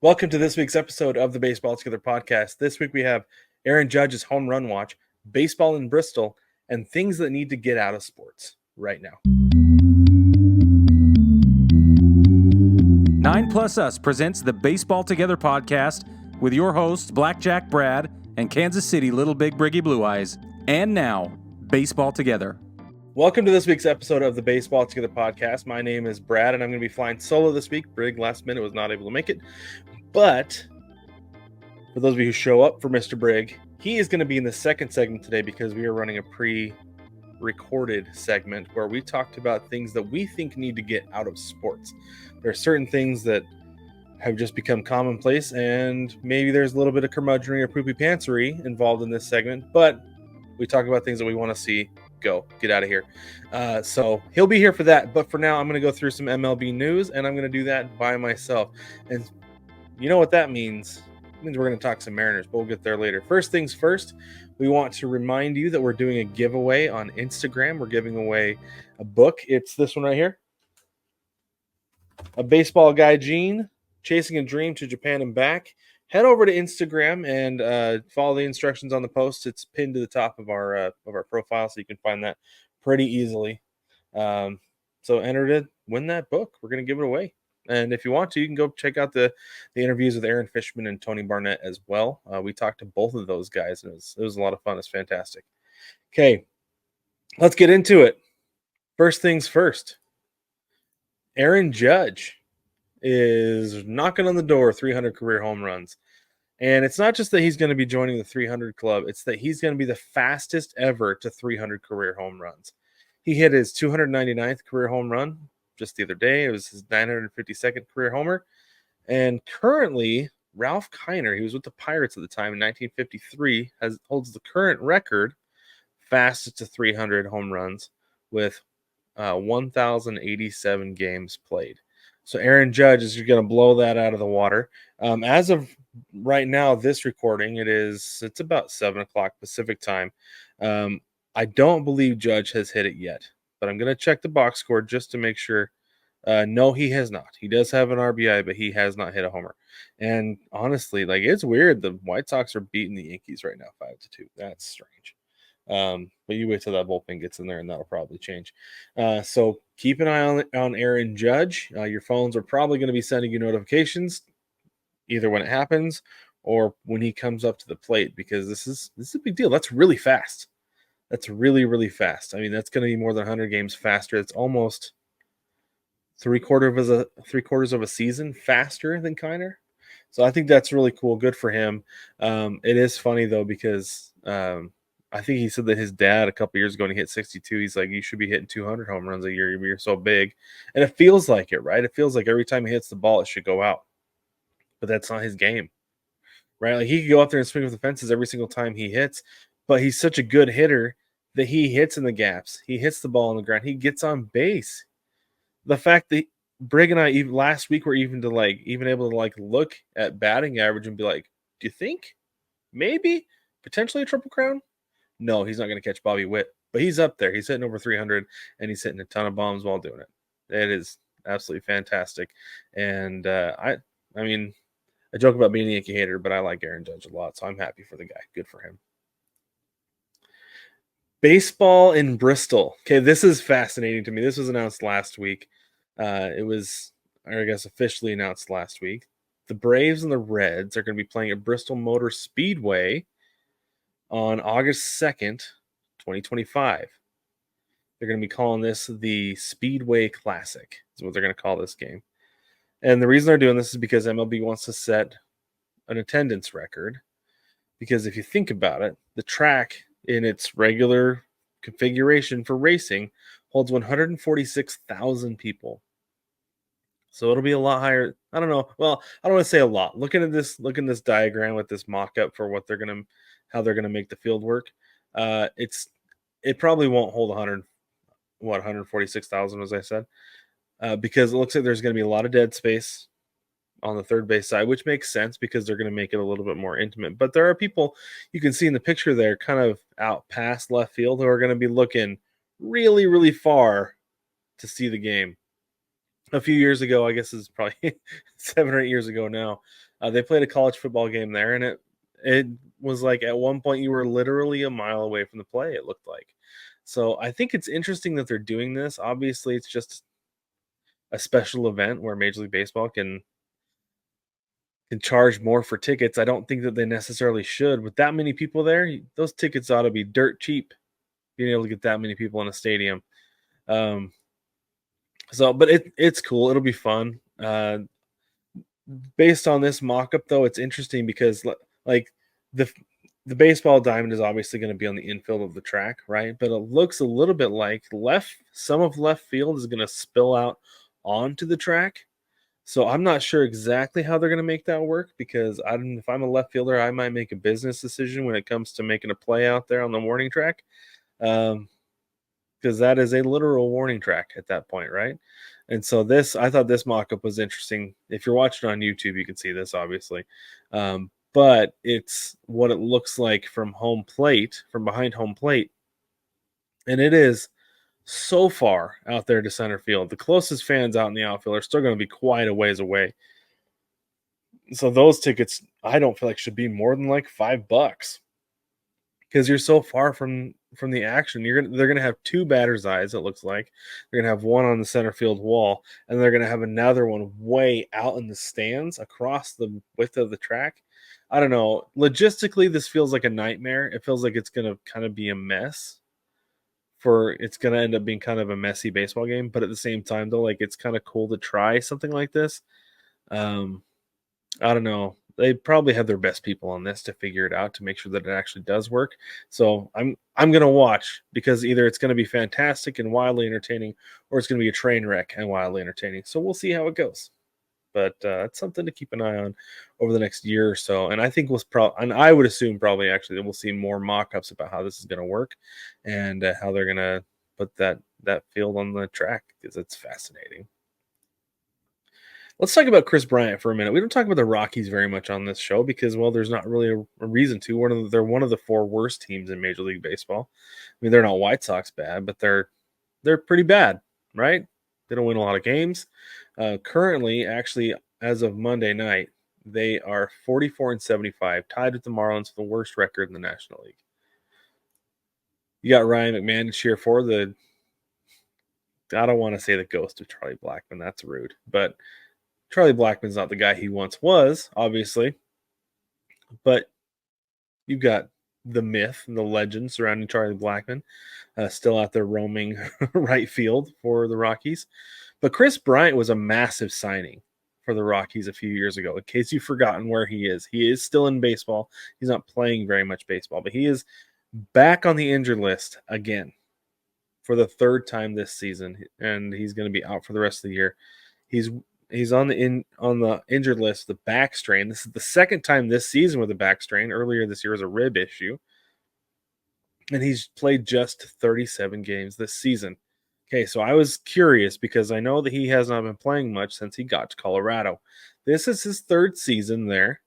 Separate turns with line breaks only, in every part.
Welcome to this week's episode of the Baseball Together podcast. This week we have Aaron Judge's home run watch, baseball in Bristol, and things that need to get out of sports right now.
9 Plus Us presents the Baseball Together podcast with your hosts Blackjack Brad and Kansas City Little Big Briggy Blue Eyes. And now, Baseball Together.
Welcome to this week's episode of the Baseball Together podcast. My name is Brad, and I'm going to be flying solo this week. Brig last minute was not able to make it. But for those of you who show up for Mr. Brig, he is going to be in the second segment today because we are running a pre-recorded segment where we talked about things that we think need to get out of sports. There are certain things that have just become commonplace, and maybe there's a little bit of curmudgeonry or poopy pantsery involved in this segment, but we talk about things that we want to see get out of here. So he'll be here for that, but for now I'm going to go through some MLB news, and I'm going to do that by myself. And you know what that means? It means we're going to talk some Mariners, but we'll get there later. First things first, we want to remind you that we're doing a giveaway on Instagram. We're giving away a book. It's this one right here. A Baseball Guy Gene, Chasing a Dream to Japan and Back. Head over to Instagram and follow the instructions on the post. It's pinned to the top of our profile, so you can find that pretty easily. So enter to win that book. We're going to give it away. And if you want to, you can go check out the interviews with Aaron Fishman and Tony Barnett as well. We talked to both of those guys, and it was a lot of fun. It's fantastic. Okay, let's get into it. First things first. Aaron Judge is knocking on the door 300 career home runs. And it's not just that he's going to be joining the 300 club. It's that he's going to be the fastest ever to 300 career home runs. He hit his 299th career home run just the other day. It was his 952nd career homer. And currently, Ralph Kiner, he was with the Pirates at the time in 1953, holds the current record fastest to 300 home runs with 1,087 games played. So Aaron Judge is going to blow that out of the water. As of right now, this recording, it's about 7 o'clock Pacific time. I don't believe Judge has hit it yet, but I'm going to check the box score just to make sure. No, he has not. He does have an RBI, but he has not hit a homer. And honestly, it's weird. The White Sox are beating the Yankees right now, 5-2. That's strange. But you wait till that bullpen gets in there, and that'll probably change. So keep an eye on Aaron Judge. Your phones are probably going to be sending you notifications either when it happens or when he comes up to the plate, because this is a big deal. That's really fast. That's really, really fast. I mean, that's going to be more than 100 games faster. It's almost three quarters of a season faster than Kiner. So I think that's really cool. Good for him. It is funny though, because I think he said that his dad a couple years ago when he hit 62, he's like, you should be hitting 200 home runs a year. You're so big. And it feels like it, right? It feels like every time he hits the ball, it should go out. But that's not his game, right? Like, he could go out there and swing with the fences every single time he hits, but he's such a good hitter that he hits in the gaps. He hits the ball on the ground. He gets on base. The fact that Brig and I even last week were even able to look at batting average and be like, do you think maybe potentially a triple crown? No, he's not going to catch Bobby Witt, but he's up there. He's hitting over 300, and he's hitting a ton of bombs while doing it. It is absolutely fantastic. And I mean, I joke about being a Yankee hater, but I like Aaron Judge a lot, so I'm happy for the guy. Good for him. Baseball in Bristol. Okay, this is fascinating to me. This was announced last week. It was, I guess, officially announced last week. The Braves and the Reds are going to be playing at Bristol Motor Speedway on August 2nd, 2025. They're going to be calling this the Speedway Classic, is what they're going to call this game. And the reason they're doing this is because MLB wants to set an attendance record. Because if you think about it, the track in its regular configuration for racing holds 146,000 people. So it'll be a lot higher. I don't know. Well, I don't want to say a lot. Look at this diagram with this mock-up for how they're gonna make the field work. It probably won't hold 146,000, as I said, because it looks like there's gonna be a lot of dead space on the third base side, which makes sense because they're going to make it a little bit more intimate. But there are people you can see in the picture there kind of out past left field who are going to be looking really, really far to see the game. A few years ago, I guess it's probably 7 or 8 years ago now, They played a college football game there, and it was like at one point you were literally a mile away from the play, it looked like. So I think it's interesting that they're doing this. Obviously, it's just a special event where Major League Baseball can charge more for tickets. I don't think that they necessarily should. With that many people there, those tickets ought to be dirt cheap, being able to get that many people in a stadium. Um, but it's cool. It'll be fun. Based on this mock-up, though, it's interesting because like the the baseball diamond is obviously going to be on the infield of the track, right? But it looks a little bit like some of left field is going to spill out onto the track. So I'm not sure exactly how they're going to make that work because if I'm a left fielder, I might make a business decision when it comes to making a play out there on the warning track. Um, because that is a literal warning track at that point, right? And so I thought this mock-up was interesting. If you're watching on YouTube, you can see this obviously, but it's what it looks like from behind home plate, and it is so far out there to center field. The closest fans out in the outfield are still going to be quite a ways away. So those tickets, I don't feel like should be more than like $5 because you're so far from the action. They're gonna have two batters' eyes. It looks like they're gonna have one on the center field wall, and they're gonna have another one way out in the stands across the width of the track. I don't know. Logistically, this feels like a nightmare. It feels like it's gonna kind of be a mess. It's gonna end up being kind of a messy baseball game, but at the same time, though, like it's kind of cool to try something like this. Um, I don't know. They probably have their best people on this to figure it out to make sure that it actually does work. So I'm gonna watch because either it's gonna be fantastic and wildly entertaining, or it's gonna be a train wreck and wildly entertaining. So we'll see how it goes. But it's something to keep an eye on over the next year or so. And I think and I would assume probably actually that we'll see more mock-ups about how this is going to work and how they're going to put that field on the track because it's fascinating. Let's talk about Kris Bryant for a minute. We don't talk about the Rockies very much on this show because, well, there's not really a reason to. They're one of the four worst teams in Major League Baseball. I mean, they're not White Sox bad, but they're pretty bad, right? They don't win a lot of games. Currently, actually, as of Monday night, they are 44-75, tied with the Marlins for the worst record in the National League. You got Ryan McMahon to cheer for. I don't want to say the ghost of Charlie Blackmon. That's rude, but Charlie Blackmon's not the guy he once was, obviously. But you've got the myth and the legend surrounding Charlie Blackmon still out there roaming right field for the Rockies. But Kris Bryant was a massive signing for the Rockies a few years ago. In case you've forgotten where he is still in baseball. He's not playing very much baseball, but he is back on the injured list again for the third time this season, and he's going to be out for the rest of the year. He's on the injured list, the back strain. This is the second time this season with a back strain. Earlier this year was a rib issue. And he's played just 37 games this season. Okay, so I was curious because I know that he has not been playing much since he got to Colorado. This is his third season there.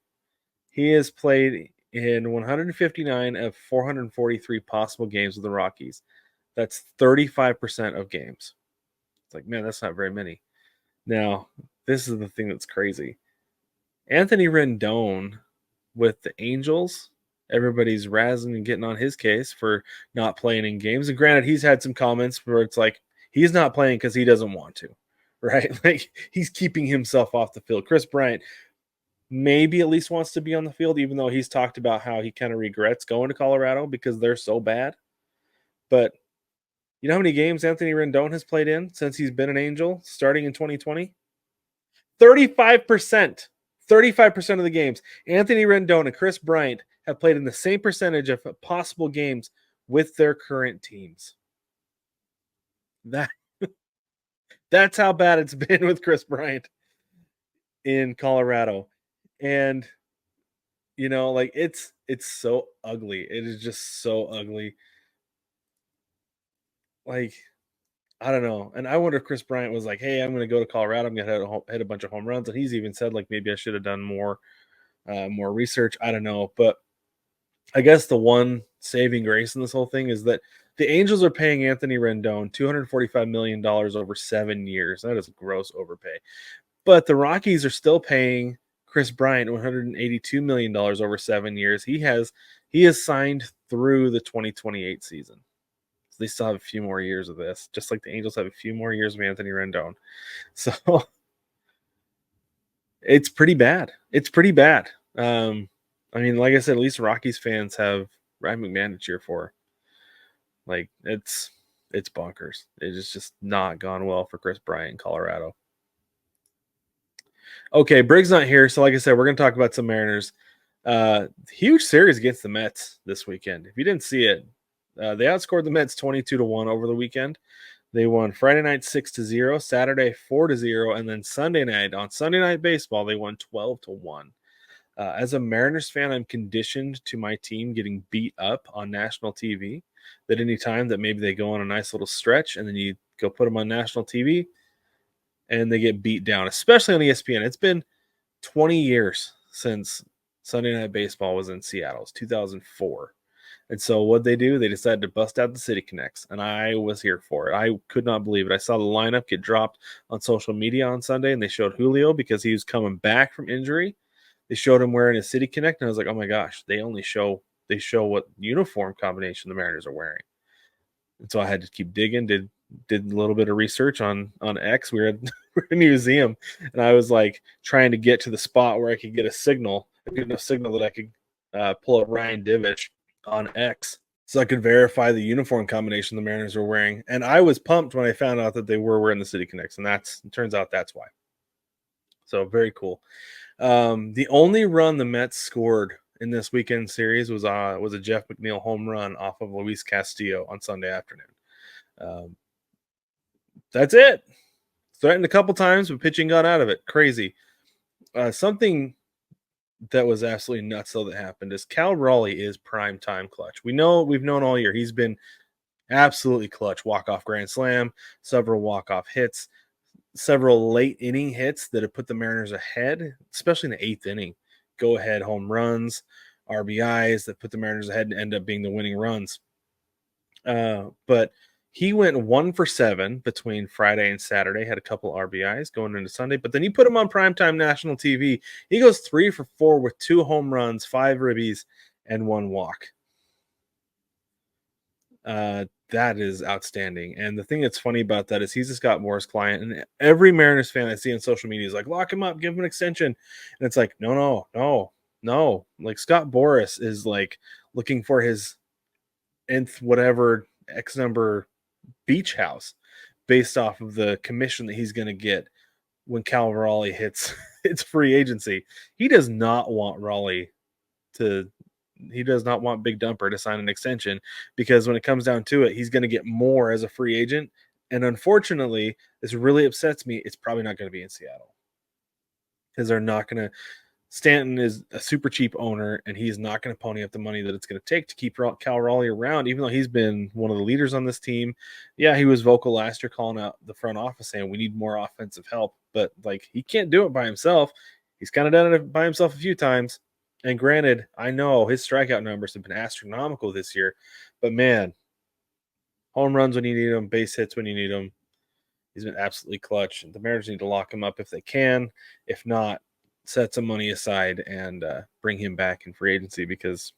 He has played in 159 of 443 possible games with the Rockies. That's 35% of games. It's like, man, that's not very many. Now, this is the thing that's crazy. Anthony Rendon with the Angels, everybody's razzing and getting on his case for not playing in games. And granted, he's had some comments where it's like he's not playing because he doesn't want to, right? Like he's keeping himself off the field. Kris Bryant maybe at least wants to be on the field, even though he's talked about how he kind of regrets going to Colorado because they're so bad. But you know how many games Anthony Rendon has played in since he's been an Angel starting in 2020? 35%. 35% of the games. Anthony Rendon and Kris Bryant have played in the same percentage of possible games with their current teams. That's how bad it's been with Kris Bryant in Colorado. And you know, like it's so ugly. It is just so ugly. Like I don't know. And I wonder if Kris Bryant was like, "Hey, I'm going to go to Colorado. I'm going to hit a bunch of home runs." And he's even said like maybe I should have done more research. I don't know, but I guess the one saving grace in this whole thing is that the Angels are paying Anthony Rendon $245 million over 7 years. That is a gross overpay. But the Rockies are still paying Kris Bryant, $182 million over 7 years. He is signed through the 2028 season. So they still have a few more years of this, just like the Angels have a few more years of Anthony Rendon. So it's pretty bad. It's pretty bad. I mean, like I said, at least Rockies fans have Ryan McMahon to cheer for. Like, it's bonkers. It's just not gone well for Kris Bryant in Colorado. Okay, Briggs not here, so like I said, we're going to talk about some Mariners. Huge series against the Mets this weekend. If you didn't see it, they outscored the Mets 22-1 over the weekend. They won Friday night 6-0, Saturday 4-0, and then Sunday night, on Sunday Night Baseball, they won 12-1. As a Mariners fan, I'm conditioned to my team getting beat up on national TV. That any time that maybe they go on a nice little stretch and then you go put them on national TV and they get beat down, especially on ESPN. It's been 20 years since Sunday Night Baseball was in Seattle. It's 2004. And so what they do, they decided to bust out the City Connects, and I was here for it. I could not believe it. I saw the lineup get dropped on social media on Sunday, and they showed Julio because he was coming back from injury. They showed him wearing a City Connect, and I was like, oh my gosh, they show what uniform combination the Mariners are wearing. And so I had to keep digging, did a little bit of research on X. We're in a museum, and I was like trying to get to the spot where I could get a good enough signal that I could pull up Ryan Divish on X so I could verify the uniform combination the Mariners were wearing. And I was pumped when I found out that they were wearing the City Connects, and it turns out that's why. So very cool. The only run the Mets scored in this weekend series was a Jeff McNeil home run off of Luis Castillo on Sunday afternoon. That's it. Threatened a couple times, but pitching got out of it. Crazy. Something that was absolutely nuts though that happened is Cal Raleigh is prime time clutch. We've known all year he's been absolutely clutch. Walk-off grand slam, several walk-off hits, several late inning hits that have put the Mariners ahead, especially in the 8th inning. Go ahead home runs, RBIs that put the Mariners ahead and end up being the winning runs. But he went 1 for 7 between Friday and Saturday, had a couple RBIs going into Sunday, but then you put him on primetime national TV. He goes 3 for 4 with 2 home runs, 5 ribbies, and 1 walk. That is outstanding. And the thing that's funny about that is he's a Scott Boras client, and every Mariners fan I see on social media is like, lock him up, give him an extension. And it's like, no. Like Scott Boras is like looking for his nth whatever X number beach house based off of the commission that he's going to get when Cal Raleigh hits free agency. He does not want Big Dumper to sign an extension, because when it comes down to it, he's going to get more as a free agent. And unfortunately, this really upsets me. It's probably not going to be in Seattle, because they're not going to. Stanton is a super cheap owner, and he's not going to pony up the money that it's going to take to keep Cal Raleigh around, even though he's been one of the leaders on this team. Yeah, he was vocal last year calling out the front office saying we need more offensive help, but like he can't do it by himself. He's kind of done it by himself a few times. And granted, I know his strikeout numbers have been astronomical this year, but man, home runs when you need them, base hits when you need them. He's been absolutely clutch. The Mariners need to lock him up if they can. If not, set some money aside and bring him back in free agency, because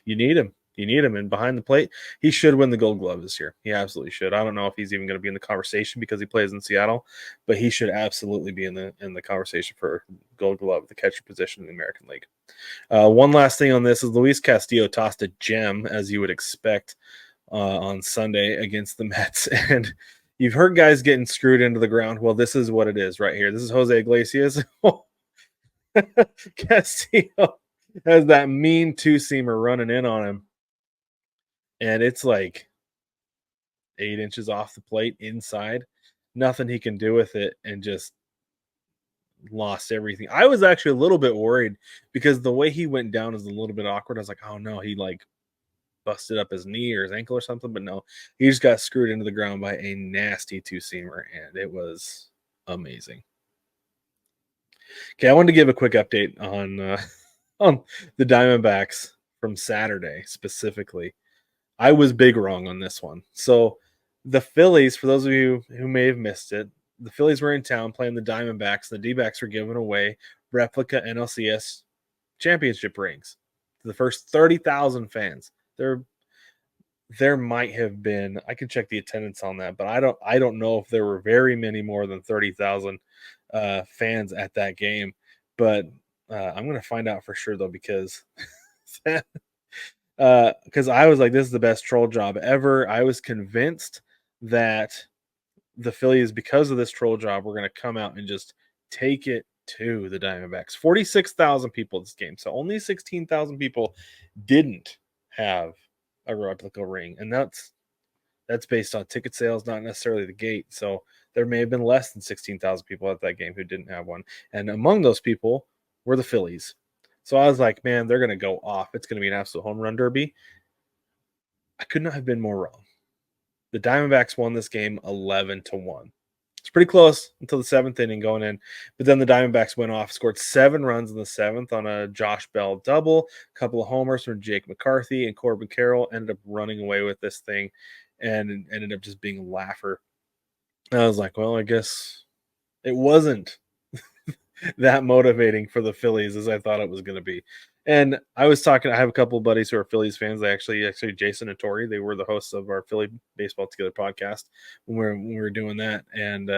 you need him. You need him. And behind the plate, he should win the Gold Glove this year. He absolutely should. I don't know if he's even going to be in the conversation because he plays in Seattle, but he should absolutely be in the conversation for Gold Glove, the catcher position in the American League. One last thing on this is Luis Castillo tossed a gem, as you would expect, on Sunday against the Mets. And you've heard guys getting screwed into the ground. Well, this is what it is right here. This is Jose Iglesias. Castillo has that mean 2-seamer running in on him, and it's like 8 inches off the plate inside. Nothing he can do with it, and just lost everything. I was actually a little bit worried because the way he went down is a little bit awkward. I was like, oh no, he like busted up his knee or his ankle or something, but no, he just got screwed into the ground by a nasty 2-seamer, and it was amazing. Okay, I wanted to give a quick update on the Diamondbacks from Saturday specifically. I was big wrong on this one. So the Phillies, for those of you who may have missed it, the Phillies were in town playing the Diamondbacks. The D-backs were giving away replica NLCS championship rings to the first 30,000 fans. There might have been, I can check the attendance on that, but I don't know if there were very many more than 30,000 fans at that game. But I'm going to find out for sure though, because I was like, this is the best troll job ever. I was convinced that the Phillies, because of this troll job, were going to come out and just take it to the Diamondbacks. 46,000 people this game. So only 16,000 people didn't have a replica ring. And that's based on ticket sales, not necessarily the gate. So there may have been less than 16,000 people at that game who didn't have one. And among those people were the Phillies. So I was like, man, they're going to go off. It's going to be an absolute home run derby. I could not have been more wrong. The Diamondbacks won this game 11-1. It's pretty close until the seventh inning going in. But then the Diamondbacks went off, scored 7 runs in the seventh on a Josh Bell double, a couple of homers from Jake McCarthy, and Corbin Carroll ended up running away with this thing and ended up just being a laugher. And I was like, well, I guess it wasn't that motivating for the Phillies as I thought it was going to be. And I was talking, I have a couple of buddies who are Phillies fans. They actually Jason and Tori, they were the hosts of our Philly Baseball Together podcast when we were doing that. And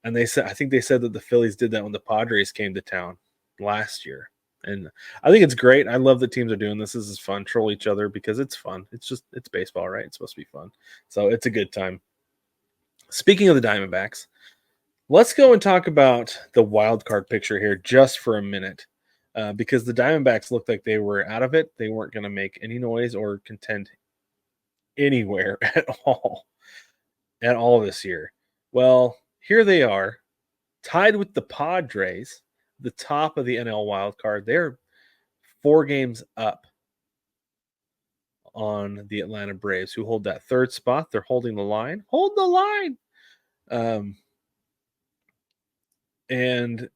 they said, I think they said that the Phillies did that when the Padres came to town last year. And I think it's great. I love that teams are doing this. This is fun. Troll each other because it's fun. It's baseball, right? It's supposed to be fun. So it's a good time. Speaking of the Diamondbacks, let's go and talk about the wild card picture here just for a minute, because the Diamondbacks looked like they were out of it. They weren't going to make any noise or contend anywhere at all this year. Well, here they are, tied with the Padres, the top of the NL wild card. They're 4 games up on the Atlanta Braves, who hold that third spot. They're holding the line. Hold the line. And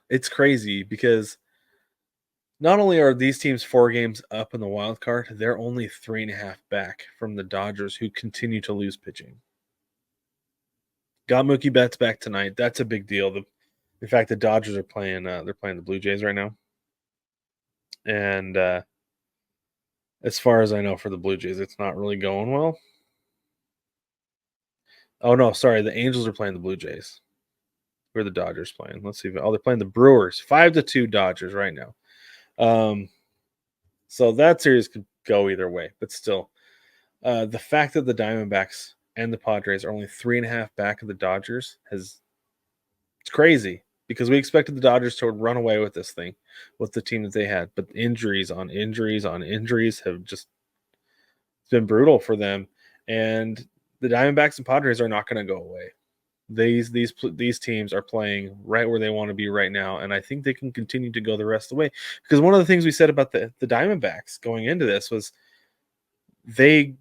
it's crazy because not only are these teams 4 games up in the wild card, they're only 3.5 back from the Dodgers, who continue to lose pitching. Got Mookie Betts back tonight. That's a big deal. In fact, the Dodgers are playing. They're playing the Blue Jays right now, and as far as I know, for the Blue Jays, it's not really going well. Oh no, sorry, the Angels are playing the Blue Jays. Who are the Dodgers playing? Let's see. Oh, they're playing the Brewers. 5-2 Dodgers right now. So that series could go either way, but still, the fact that the Diamondbacks and the Padres are only 3.5 back of the Dodgers it's crazy, because we expected the Dodgers to run away with this thing with the team that they had, but injuries on injuries on injuries have just been brutal for them, and the Diamondbacks and Padres are not going to go away. These teams are playing right where they want to be right now, and I think they can continue to go the rest of the way, because one of the things we said about the Diamondbacks going into this was they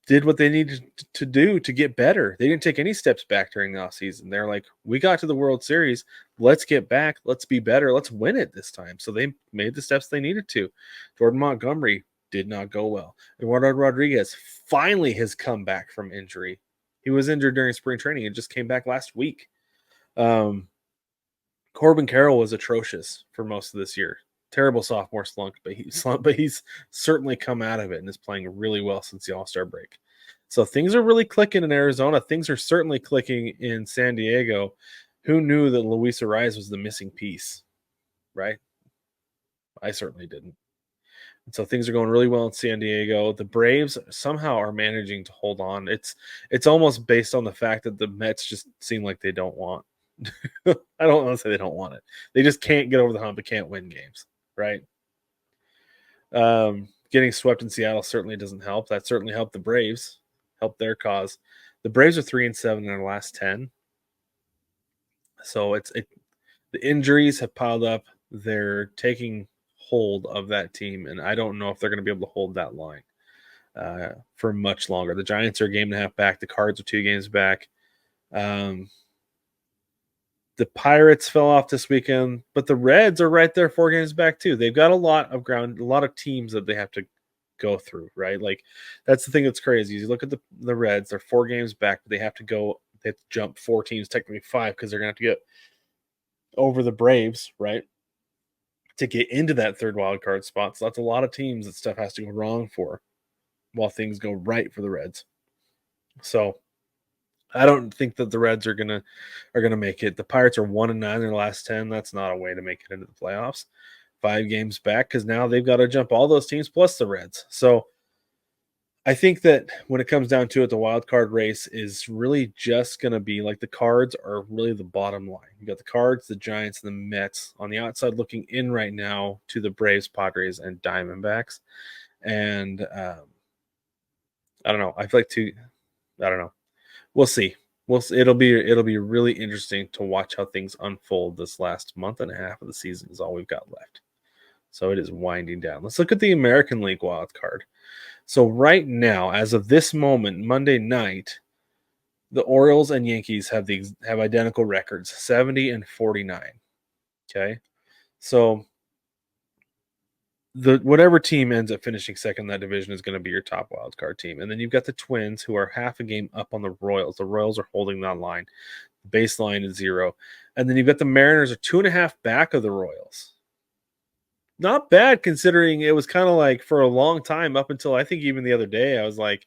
did what they needed to do to get better. They didn't take any steps back during the offseason. They're like, we got to the World Series. Let's get back. Let's be better. Let's win it this time. So they made the steps they needed to. Jordan Montgomery did not go well. Eduardo Rodriguez finally has come back from injury. He was injured during spring training and just came back last week. Corbin Carroll was atrocious for most of this year. Terrible sophomore slump, but he's certainly come out of it and is playing really well since the All-Star break. So things are really clicking in Arizona. Things are certainly clicking in San Diego. Who knew that Luis Ariz was the missing piece, right? I certainly didn't. And so things are going really well in San Diego. The Braves somehow are managing to hold on. It's almost based on the fact that the Mets just seem like they don't want. I don't want to say they don't want it. They just can't get over the hump and can't win games, right? Getting swept in Seattle certainly doesn't help. That certainly helped the Braves, helped their cause. The Braves are 3-7 in their last 10. So the injuries have piled up. They're taking hold of that team, and I don't know if they're going to be able to hold that line for much longer. The Giants are a game and a half back. The Cards are 2 games back. The Pirates fell off this weekend, but the Reds are right there 4 games back too. They've got a lot of ground, a lot of teams that they have to go through, right? Like, that's the thing that's crazy. You look at the Reds, they're 4 games back, but they have to jump 4 teams, technically 5, because they're going to have to get over the Braves, right, to get into that third wild card spot. So that's a lot of teams that stuff has to go wrong for while things go right for the Reds. So I don't think that the Reds are gonna make it. The Pirates are 1-9 in their last 10. That's not a way to make it into the playoffs. 5 games back because now they've got to jump all those teams plus the Reds. So I think that when it comes down to it, the wild card race is really just going to be like the Cards are really the bottom line. You got the Cards, the Giants, and the Mets on the outside looking in right now to the Braves, Padres, and Diamondbacks. And I don't know. I feel like I don't know. We'll see. We'll see. It'll be really interesting to watch how things unfold this last month and a half of the season is all we've got left. So it is winding down. Let's look at the American League wild card. So right now, as of this moment, Monday night, the Orioles and Yankees have identical records, 70 and 49. Okay. So the whatever team ends up finishing second in that division is going to be your top wild card team. And then you've got the Twins who are half a game up on the Royals. The Royals are holding that line. The baseline is 0. And then you've got the Mariners are 2.5 back of the Royals. Not bad considering it was kind of like for a long time up until I think even the other day, I was like,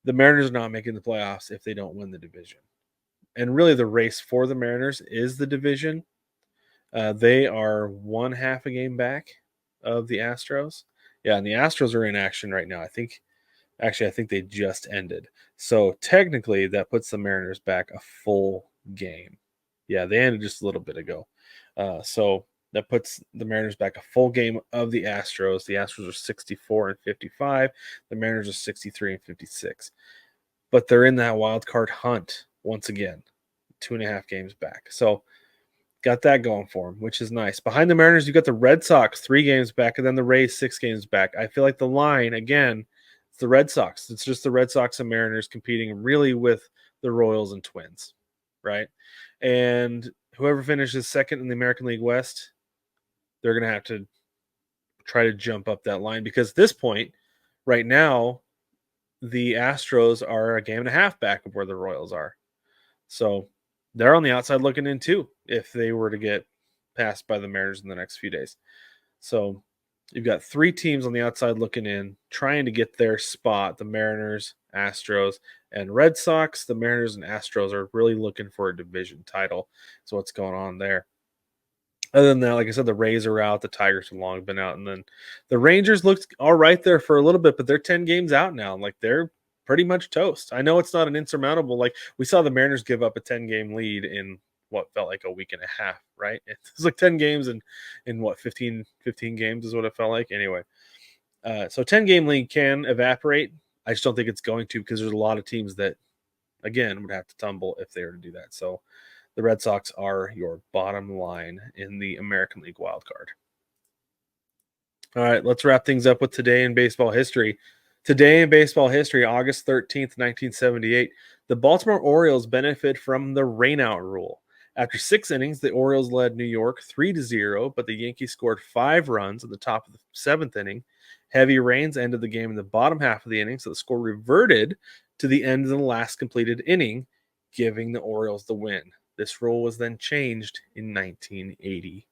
the Mariners are not making the playoffs if they don't win the division. And really the race for the Mariners is the division. They are 1/2 a game back of the Astros. Yeah, and the Astros are in action right now. I think they just ended. So technically that puts the Mariners back a full game. Yeah, they ended just a little bit ago. So that puts the Mariners back a full game of the Astros. The Astros are 64 and 55. The Mariners are 63 and 56. But they're in that wild card hunt once again, 2.5 games back. So got that going for them, which is nice. Behind the Mariners, you got the Red Sox 3 games back, and then the Rays 6 games back. I feel like the line, again, it's the Red Sox. It's just the Red Sox and Mariners competing really with the Royals and Twins, right? And whoever finishes second in the American League West, they're going to have to try to jump up that line because at this point, right now, the Astros are a game and a half back of where the Royals are. So they're on the outside looking in too if they were to get passed by the Mariners in the next few days. So you've got 3 teams on the outside looking in, trying to get their spot. The Mariners, Astros, and Red Sox. The Mariners and Astros are really looking for a division title. So what's going on there? Other than that, like I said, the Rays are out. The Tigers have long been out. And then the Rangers looked all right there for a little bit, but they're 10 games out now. Like they're pretty much toast. I know it's not an insurmountable. Like we saw the Mariners give up a 10-game lead in what felt like a week and a half, right? It's like 10 games in what, 15 games is what it felt like. Anyway, so 10-game lead can evaporate. I just don't think it's going to because there's a lot of teams that, again, would have to tumble if they were to do that. So the Red Sox are your bottom line in the American League wild card. All right, let's wrap things up with today in baseball history. Today in baseball history, August 13th, 1978, the Baltimore Orioles benefit from the rainout rule. After 6 innings, the Orioles led New York 3-0, but the Yankees scored 5 runs at the top of the 7th inning. Heavy rains ended the game in the bottom half of the inning, so the score reverted to the end of the last completed inning, giving the Orioles the win. This rule was then changed in 1980.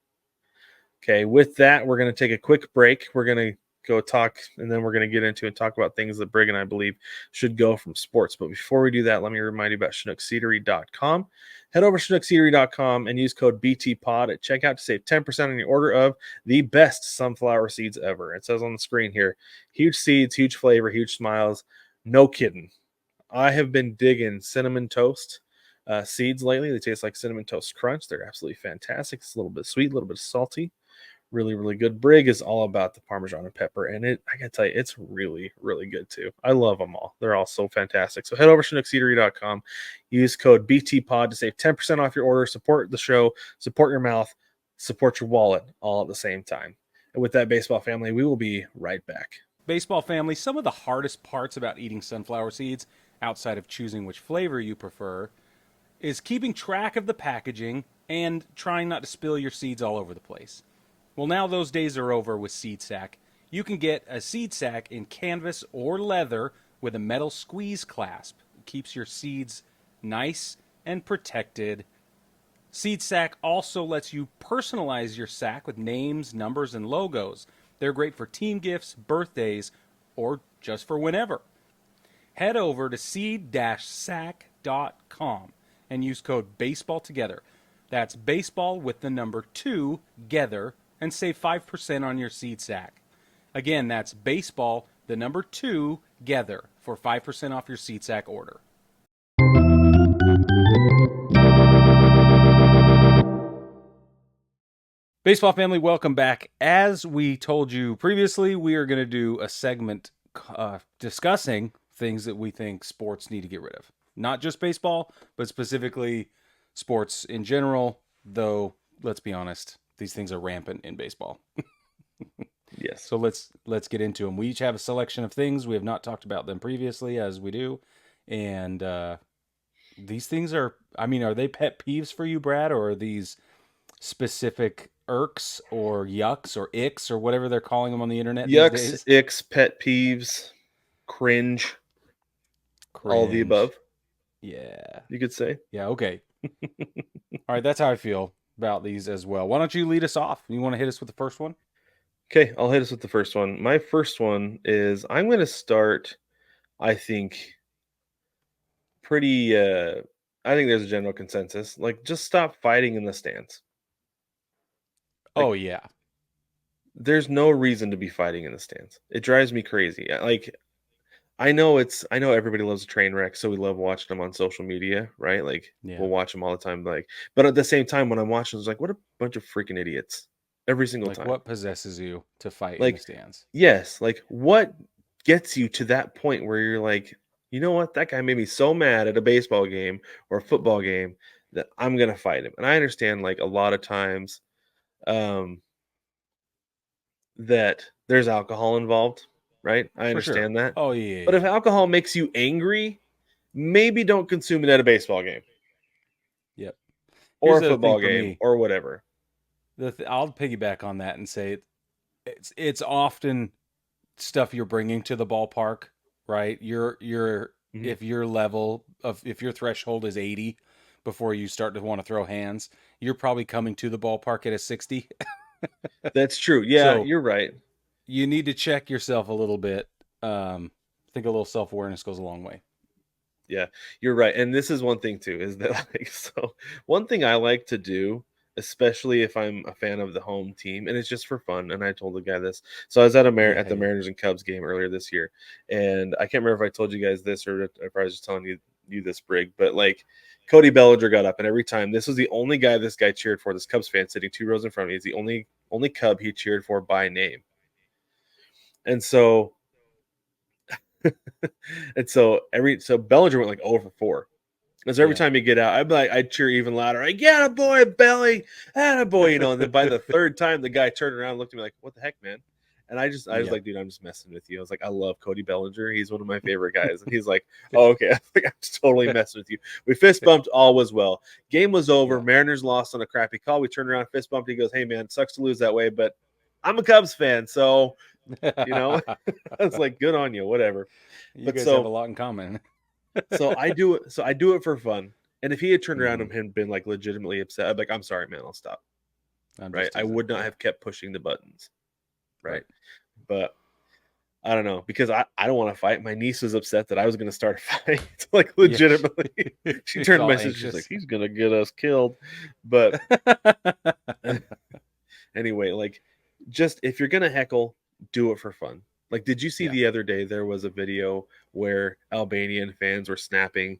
Okay, with that, we're going to take a quick break. We're going to go talk, and then we're going to get into and talk about things that Brig and I believe should go from sports. But before we do that, let me remind you about ChinookSeedery.com. Head over to ChinookSeedery.com and use code BTPOD at checkout to save 10% on your order of the best sunflower seeds ever. It says on the screen here, huge seeds, huge flavor, huge smiles. No kidding. I have been digging cinnamon toast seeds lately. They taste like Cinnamon Toast Crunch. They're absolutely fantastic. It's a little bit sweet, a little bit salty. Really, really good. Brig is all about the Parmesan and pepper, and I gotta tell you, it's really, really good too. I love them all. They're all so fantastic. So head over to ChinookSeedery.com, use code BTPOD to save 10% off your order, support the show, support your mouth, support your wallet, all at the same time. And with that, baseball family, we will be right back.
Baseball family, some of the hardest parts about eating sunflower seeds, outside of choosing which flavor you prefer, is keeping track of the packaging and trying not to spill your seeds all over the place. Well, now those days are over with Seed Sack. You can get a seed sack in canvas or leather with a metal squeeze clasp. It keeps your seeds nice and protected Seed Sack also lets you personalize your sack with names, numbers, and logos. They're great for team gifts, birthdays, or just for whenever. Head over to seed-sack.com and use code BASEBALLTOGETHER. That's baseball with the number 2 gether and save 5% on your seed sack. Again, that's baseball, the number 2 gether for 5% off your seed sack order. Baseball family, welcome back. As we told you previously, we are going to do a segment discussing things that we think sports need to get rid of. Not just baseball, but specifically sports in general, though, let's be honest, these things are rampant in baseball.
Yes.
So let's get into them. We each have a selection of things. We have not talked about them previously, as we do. And these things are they pet peeves for you, Brad, or are these specific irks or yucks or icks or whatever they're calling them on the internet these
Yucks,
days?
icks, pet peeves, cringe, all the
Cringe.
above,
Yeah.
you could say.
Yeah, okay. All right, that's how I feel about these as well. Why don't you lead us off? You want to hit us with the first one?
Okay, I'll hit us with the first one. My first one is I'm going to start, I think, pretty, I think there's a general consensus. Like, just stop fighting in the stands. Like,
Oh, yeah.
there's no reason to be fighting in the stands. It drives me crazy. Like, I know everybody loves a train wreck, so we love watching them on social media, right? Like,
Yeah.
we'll watch them all the time. Like, but at the same time, when I'm watching, it's like, what a bunch of freaking idiots every single
Like,
time.
what possesses you to fight in the
Like,
stands?
yes, like what gets you to that point where you're like, you know what, that guy made me so mad at a baseball game or a football game that I'm gonna fight him. And I understand, like, a lot of times, um, that there's alcohol involved, right? I
For sure.
understand that.
Oh, yeah,
But if
yeah.
alcohol makes you angry, maybe don't consume it at a baseball game
Yep.
or
Here's
a
the other thing
football
for
game
me.
or whatever.
I'll piggyback on that and say it's often stuff you're bringing to the ballpark, right?
Mhm.
If your level of if your threshold is 80 before you start to want to throw hands, you're probably coming to the ballpark at a 60.
That's true. Yeah,
So
you're right.
you need to check yourself a little bit. I think a little self awareness goes a long way.
Yeah, you're right. And this is one thing too, is that like so one thing I like to do, especially if I'm a fan of the home team, and it's just for fun. And I told the guy this. So I was at
Yeah,
the
yeah.
Mariners and Cubs game earlier this year, and I can't remember if I told you guys this or if I was just telling you this, Brig, but like Cody Bellinger got up, and every time this was the only guy this guy cheered for. This Cubs fan sitting 2 rows in front of me is the only Cub he cheered for by name, and so so Bellinger went like 0 for 4. And so every
Yeah.
time you get out, I'd cheer even louder. Like, get a boy, Belly, a boy, And then by the third time, the guy turned around and looked at me like, "What the heck, man?" And I was
Yeah.
like, "Dude, I'm just messing with you." I was like, "I love Cody Bellinger. He's one of my favorite guys." And he's like, "Oh, okay." I was like, "I'm just totally messing with you." We fist bumped. All was well. Game was over.
Yeah.
Mariners lost on a crappy call. We turned around, fist bumped. He goes, "Hey, man, sucks to lose that way, but I'm a Cubs fan, so you know." I was like, "Good on you, whatever."
You
But
guys have a
so
lot in common.
so I do it. So I do it for fun. And if he had turned around
Hmm.
and been like legitimately upset, I'd be like, "I'm sorry, man. I'll stop."
I'm
Right?
just
I
teasing.
would not
Yeah.
have kept pushing the buttons. Right?
Right.
But I don't know because I don't want to fight. My niece was upset that I was going to start a fight. Like
Yeah.
legitimately, she
She's
turned to
all
my sister. She's like,
anxious.
"He's going to get us killed." But anyway, like, just if you're going to heckle, do it for fun. Like, did you see
Yeah.
the other day there was a video where Albanian fans were snapping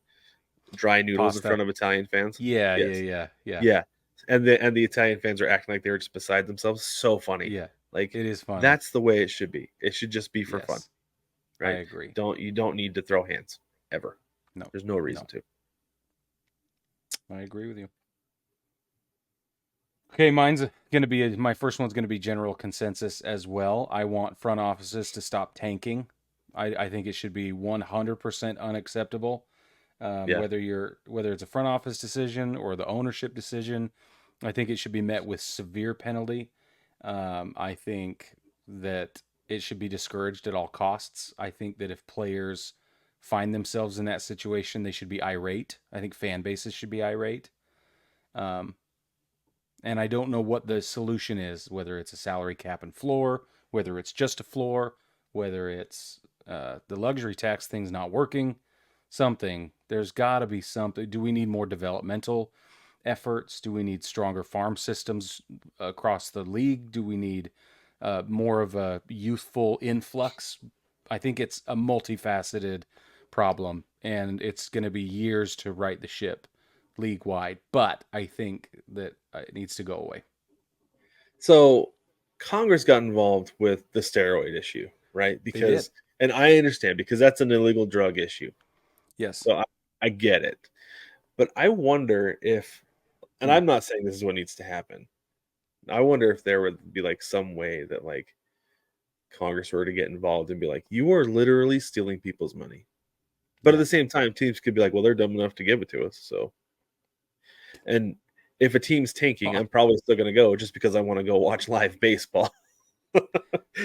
dry noodles in
Pasta.
front of Italian fans?
Yeah. Yeah.
Yes.
Yeah. Yeah.
Yeah, and the Italian fans are acting like they were just beside themselves. So funny.
Yeah.
Like,
It is funny.
that's the way it should be. It should just be for fun,
Yes. I
right?
agree.
You don't need to throw hands ever.
No.
There's no reason
No.
to.
I agree with you. Okay, mine's going to be my first one's going to be general consensus as well. I want front offices to stop tanking. I think it should be 100% unacceptable.
Yeah.
Whether it's a front office decision or the ownership decision, I think it should be met with severe penalty. I think that it should be discouraged at all costs. I think that if players find themselves in that situation, they should be irate. I think fan bases should be irate. And I don't know what the solution is, whether it's a salary cap and floor, whether it's just a floor, whether it's the luxury tax thing's not working, something. There's got to be something. Do we need more developmental efforts? Do we need stronger farm systems across the league? Do we need more of a youthful influx? I think it's a multifaceted problem, and it's going to be years to right the ship league wide. But I think that it needs to go away.
So Congress got involved with the steroid issue, right?
They did.
And I understand because that's an illegal drug issue.
Yes.
So I get it. But I wonder if, and I'm not saying this is what needs to happen. I wonder if there would be like some way that like Congress were to get involved and be like, you are literally stealing people's money. But at the same time, teams could be like, well, they're dumb enough to give it to us. So, and if a team's tanking, I'm probably still going to go just because I want to go watch live baseball.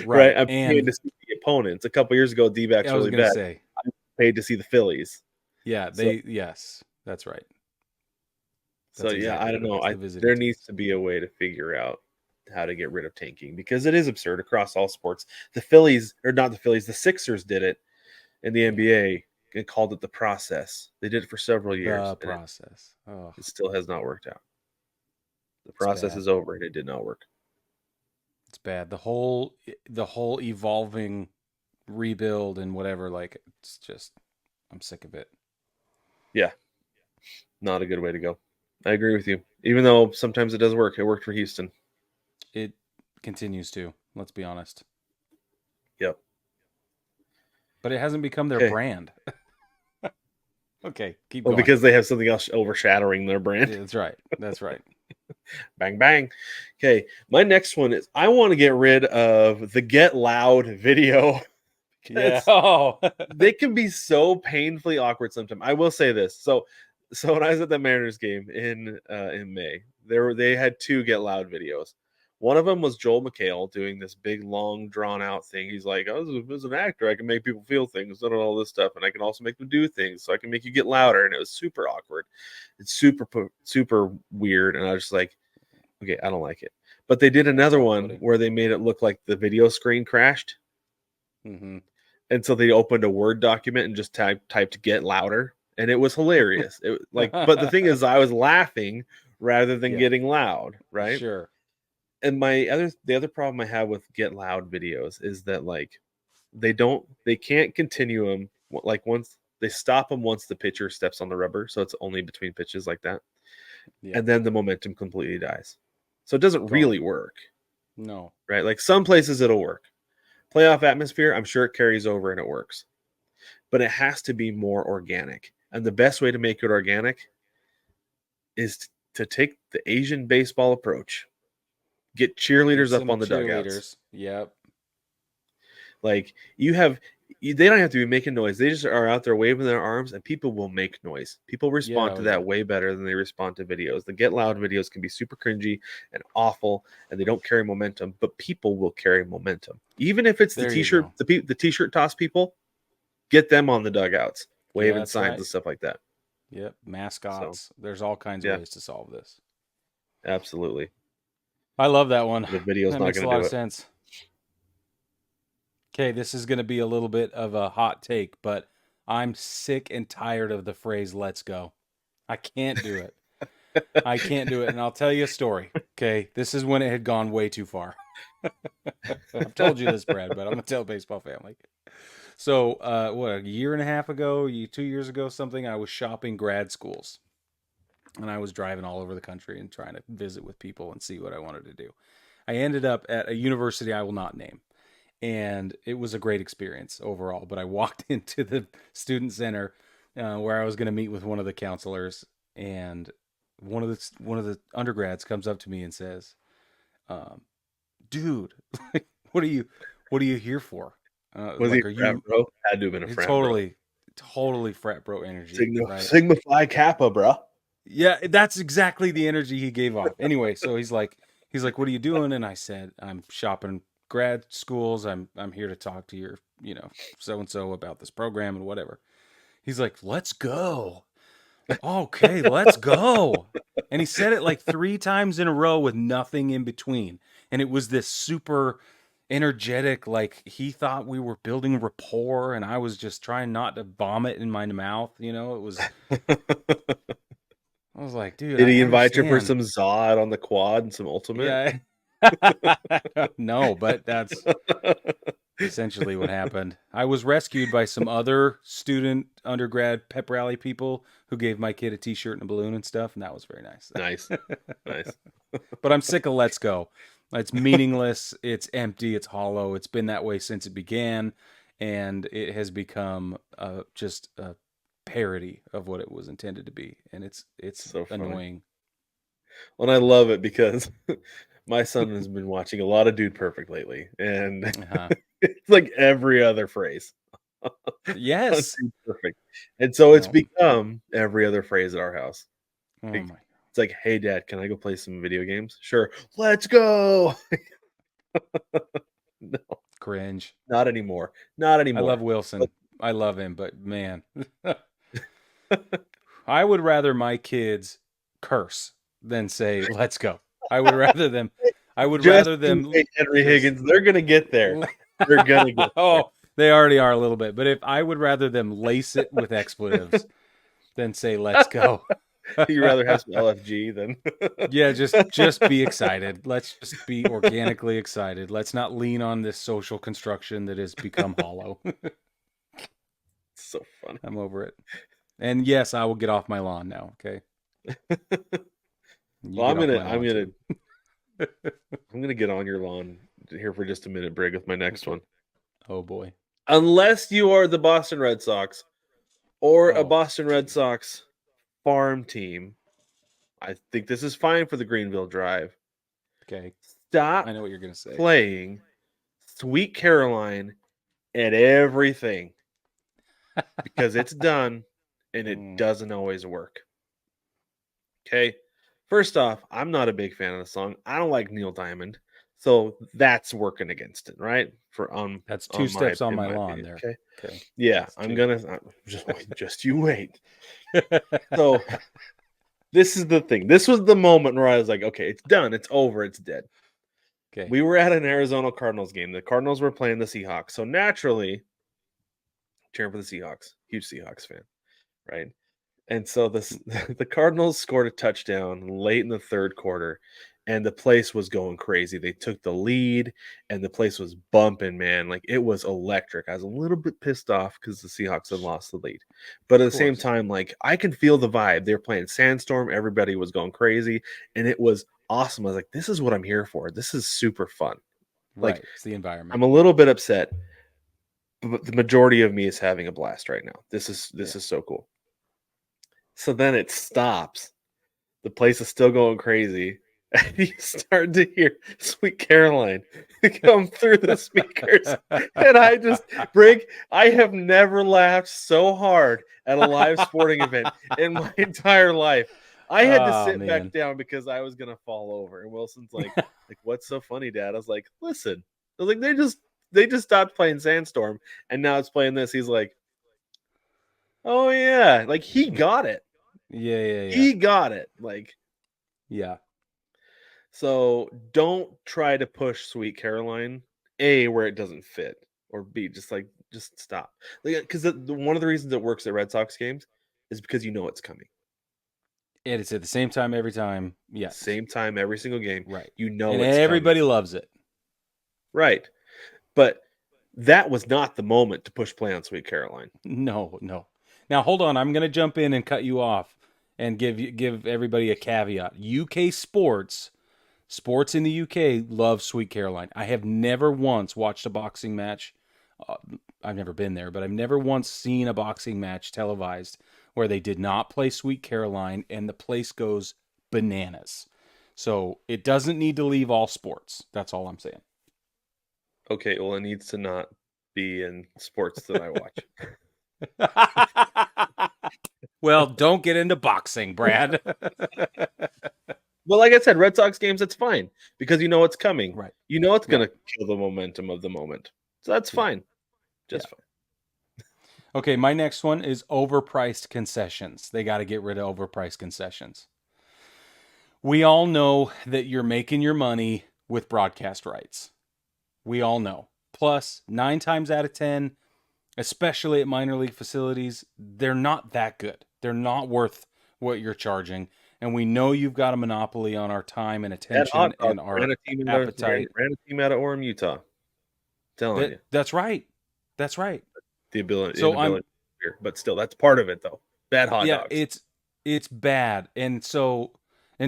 Right? I'm paid to see the opponents. A couple years ago, D-backs really bad. I paid to see the Phillies.
Yeah, yes, that's right.
That's I don't know. There needs to be a way to figure out how to get rid of tanking because it is absurd across all sports. The Phillies, or not the Phillies, the Sixers did it in the NBA and called it the process. They did it for several years.
The process.
It still has not worked out. The process is over and it did not work.
It's bad. The whole evolving rebuild and whatever, like it's just I'm sick of it.
Yeah. Not a good way to go. I agree with you. Even though sometimes it does work. It worked for Houston.
It continues to, let's be honest.
Yep.
But it hasn't become their brand. Okay, keep going.
Because they have something else overshadowing their brand.
Yeah, that's right. That's right.
Bang, bang. Okay, my next one is I want to get rid of the Get Loud video.
Yeah.
They can be so painfully awkward sometimes. I will say this. So when I was at the Mariners game in May, they had 2 Get Loud videos. One of them was Joel McHale doing this big, long, drawn-out thing. He's like, as an actor, I can make people feel things and all this stuff, and I can also make them do things, so I can make you get louder. And it was super awkward. It's super weird, and I was just like, okay, I don't like it. But they did another one where they made it look like the video screen crashed.
Mm-hmm.
And so they opened a Word document and just typed "get louder," and it was hilarious. But the thing is, I was laughing rather than getting loud, right?
Sure.
And the other problem I have with Get Loud videos is that like they can't continue them. Like once they stop them once the pitcher steps on the rubber, so it's only between pitches like that, and then the momentum completely dies. So it doesn't really work.
No.
Right? Like some places it'll work. Playoff atmosphere, I'm sure it carries over and it works. But it has to be more organic. And the best way to make it organic is to take the Asian baseball approach. Get cheerleaders up on the dugouts.
Yep.
Like they don't have to be making noise. They just are out there waving their arms and people will make noise. People respond to that way better than they respond to videos. The Get Loud videos can be super cringy and awful and they don't carry momentum, but people will carry momentum. Even if it's the t-shirt, the t-shirt toss people, get them on the dugouts, waving signs and stuff like that.
Yep. Mascots. So, there's all kinds of ways to solve this.
Absolutely.
I love that one.
The video's
that
not
makes
going
a
to
lot
do
of sense. Okay, this is going to be a little bit of a hot take, but I'm sick and tired of the phrase "let's go." I can't do it. I can't do it, and I'll tell you a story. Okay, this is when it had gone way too far. I've told you this, Brad, but I'm going to tell baseball family. So, a year and a half ago, 2 years ago, something, I was shopping grad schools. And I was driving all over the country and trying to visit with people and see what I wanted to do. I ended up at a university I will not name. And it was a great experience overall. But I walked into the student center where I was going to meet with one of the counselors. And one of the undergrads comes up to me and says, dude, what are you here for?
Was he a frat bro? Had to have been a frat bro.
Totally frat bro energy.
Sigma Phi Kappa, bro.
Yeah, that's exactly the energy he gave off. Anyway, so he's like, what are you doing? And I said, I'm shopping grad schools. I'm here to talk to your, so-and-so about this program and whatever. He's like, let's go. Okay, let's go. And he said it like 3 times in a row with nothing in between. And it was this super energetic, like he thought we were building rapport and I was just trying not to vomit in my mouth. It was, I was like, dude,
Did
I
he invite you for
understand.
some Zod on the quad and some Ultimate?
Yeah. No, but that's essentially what happened. I was rescued by some other student undergrad pep rally people who gave my kid a t-shirt and a balloon and stuff, and that was very nice.
Nice. Nice.
But I'm sick of Let's Go. It's meaningless, it's empty, it's hollow. It's been that way since it began, and it has become just a parody of what it was intended to be, and it's
So funny.
annoying.
Well, and I love it because my son has been watching a lot of Dude Perfect lately, and it's like every other phrase.
Yes.
Dude Perfect. And so it's
No.
become every other phrase at our house.
Oh my.
It's like, hey, Dad, can I go play some video games? Sure. Let's go. No,
Cringe.
not anymore. Not
I
anymore.
love Wilson. I love him, but man, I would rather my kids curse than say, let's go. I would rather them.
Wait, Henry Higgins. They're gonna get there. They're gonna get there.
Oh, they already are a little bit. But if I would rather them lace it with expletives than say, let's go.
You'd rather have some LFG than
Yeah, just be excited. Let's just be organically excited. Let's not lean on this social construction that has become hollow.
So funny.
I'm over it. And yes, I will get off my lawn now. Okay.
Well, I'm gonna get on your lawn here for just a minute, Brig, with my next one.
Oh boy.
Unless you are the Boston Red Sox or a Boston Red Sox farm team, I think this is fine for the Greenville Drive.
Okay.
Stop
I know what you're gonna say.
playing Sweet Caroline at everything because it's done and it doesn't always work. Okay. First off, I'm not a big fan of the song. I don't like Neil Diamond. So that's working against it, right?
That's 2 steps on my lawn
opinion,
there.
Okay. Yeah,
That's
I'm
2.
gonna just you wait. So this is the thing. This was the moment where I was like, okay, it's done, it's over, it's dead.
Okay.
We were at an Arizona Cardinals game. The Cardinals were playing the Seahawks. So naturally, cheering for the Seahawks. Huge Seahawks fan, right? And so the Cardinals scored a touchdown late in the third quarter, and the place was going crazy. They took the lead, and the place was bumping, man. Like, it was electric. I was a little bit pissed off because the Seahawks had lost the lead. But at the same time, like, I can feel the vibe. They were playing Sandstorm. Everybody was going crazy, and it was awesome. I was like, this is what I'm here for. This is super fun.
Right.
Like,
It's the environment.
I'm a little bit upset, but the majority of me is having a blast right now. This is so cool. So then it stops. The place is still going crazy. And you start to hear Sweet Caroline come through the speakers. And I have never laughed so hard at a live sporting event in my entire life. I had to sit back down because I was going to fall over. And Wilson's like, what's so funny, Dad? I was like, listen. I was like, they just stopped playing Sandstorm, and now it's playing this. He's like, oh, yeah. Like, he got it.
Yeah.
He got it. Like,
yeah.
So don't try to push Sweet Caroline, A, where it doesn't fit, or B, just stop. Because one of the reasons it works at Red Sox games is because you know it's coming.
And it's at the same time every time. Yeah.
Same time every single game.
Right.
You know
and
it's
everybody
coming.
loves it.
Right. But that was not the moment to push play on Sweet Caroline.
No. Now hold on, I'm going to jump in and cut you off and give everybody a caveat. UK sports in the UK love Sweet Caroline. I have never once watched a boxing match. I've never been there, but I've never once seen a boxing match televised where they did not play Sweet Caroline, and the place goes bananas. So it doesn't need to leave all sports. That's all I'm saying.
Okay, well, it needs to not be in sports that I watch.
Well, don't get into boxing, Brad.
Well, like I said, Red Sox games, it's fine because you know it's coming.
Right.
You know it's going to kill the momentum of the moment. So that's fine. Just fine.
Okay, my next one is overpriced concessions. They got to get rid of overpriced concessions. We all know that you're making your money with broadcast rights. We all know. Plus, 9 times out of 10, especially at minor league facilities, they're not that good. They're not worth what you're charging. And we know you've got a monopoly on our time and
That hot
attention
dog
and our
ran a team
appetite.
ran a team out of Orem, Utah. Telling you,
That's right. That's right.
the
So
inability here, but still, that's part of it though. Bad hot
yeah,
dogs.
it's bad. And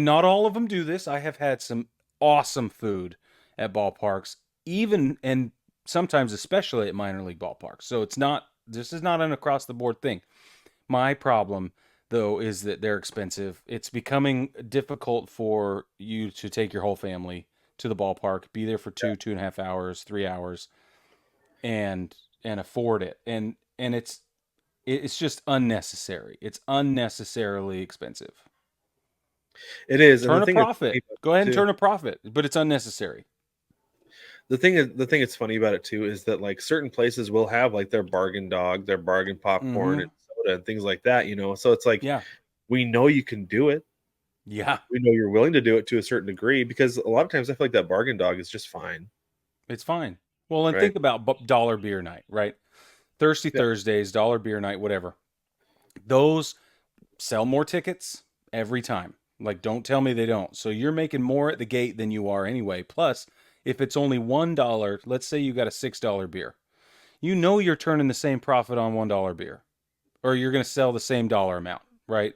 not all of them do this. I have had some awesome food at ballparks, even and sometimes especially at minor league ballparks. So this is not an across the board thing. My problem though is that they're expensive. It's becoming difficult for you to take your whole family to the ballpark, be there for 2.5 hours, 3 hours, and afford it. And it's just unnecessary. It's unnecessarily expensive.
It is.
Turn
And
a profit. Go ahead and
too,
turn a profit, but it's unnecessary.
the thing that's funny about it too is that like certain places will have like their bargain dog, their bargain popcorn and soda and things like that, So it's like
Yeah.
we know you can do it.
Yeah.
We know you're willing to do it to a certain degree because a lot of times I feel like that bargain dog is just fine.
It's fine. Well, and
Right?
think about dollar beer night, right? Thirsty
Yeah.
Thursdays, dollar beer night, whatever. Those sell more tickets every time. Like, don't tell me they don't. So you're making more at the gate than you are anyway. Plus, if it's only $1, let's say you got a $6 beer, you know you're turning the same profit on $1 beer, or you're going to sell the same dollar amount, right?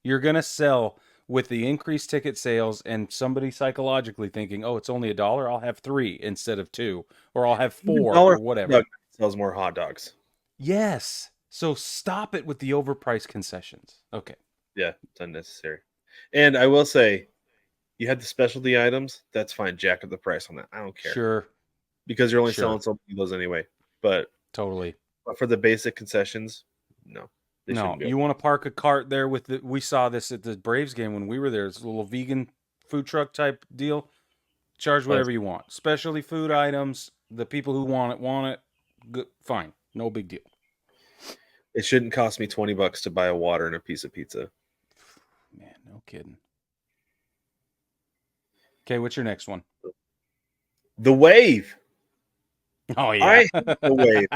You're going to sell with the increased ticket sales and somebody psychologically thinking, oh, it's only $1, I'll have 3 instead of 2, or I'll have
Even
4
dollar
or
hot
whatever.
dog sells more hot dogs.
Yes. So stop it with the overpriced concessions. Okay.
Yeah, it's unnecessary. And I will say, you had the specialty items, that's fine. Jack up the price on that. I don't care.
Sure.
Because you're only
Sure.
selling so many of those anyway. But
Totally.
for the basic concessions, no. They
No,
shouldn't go.
you want to park a cart there with we saw this at the Braves game when we were there. It's a little vegan food truck type deal. Charge whatever you want. Specialty food items. The people who want it. Good, fine. No big deal.
It shouldn't cost me $20 to buy a water and a piece of pizza.
Man, no kidding. Okay, what's your next one?
The Wave.
Oh yeah.
I hate the Wave.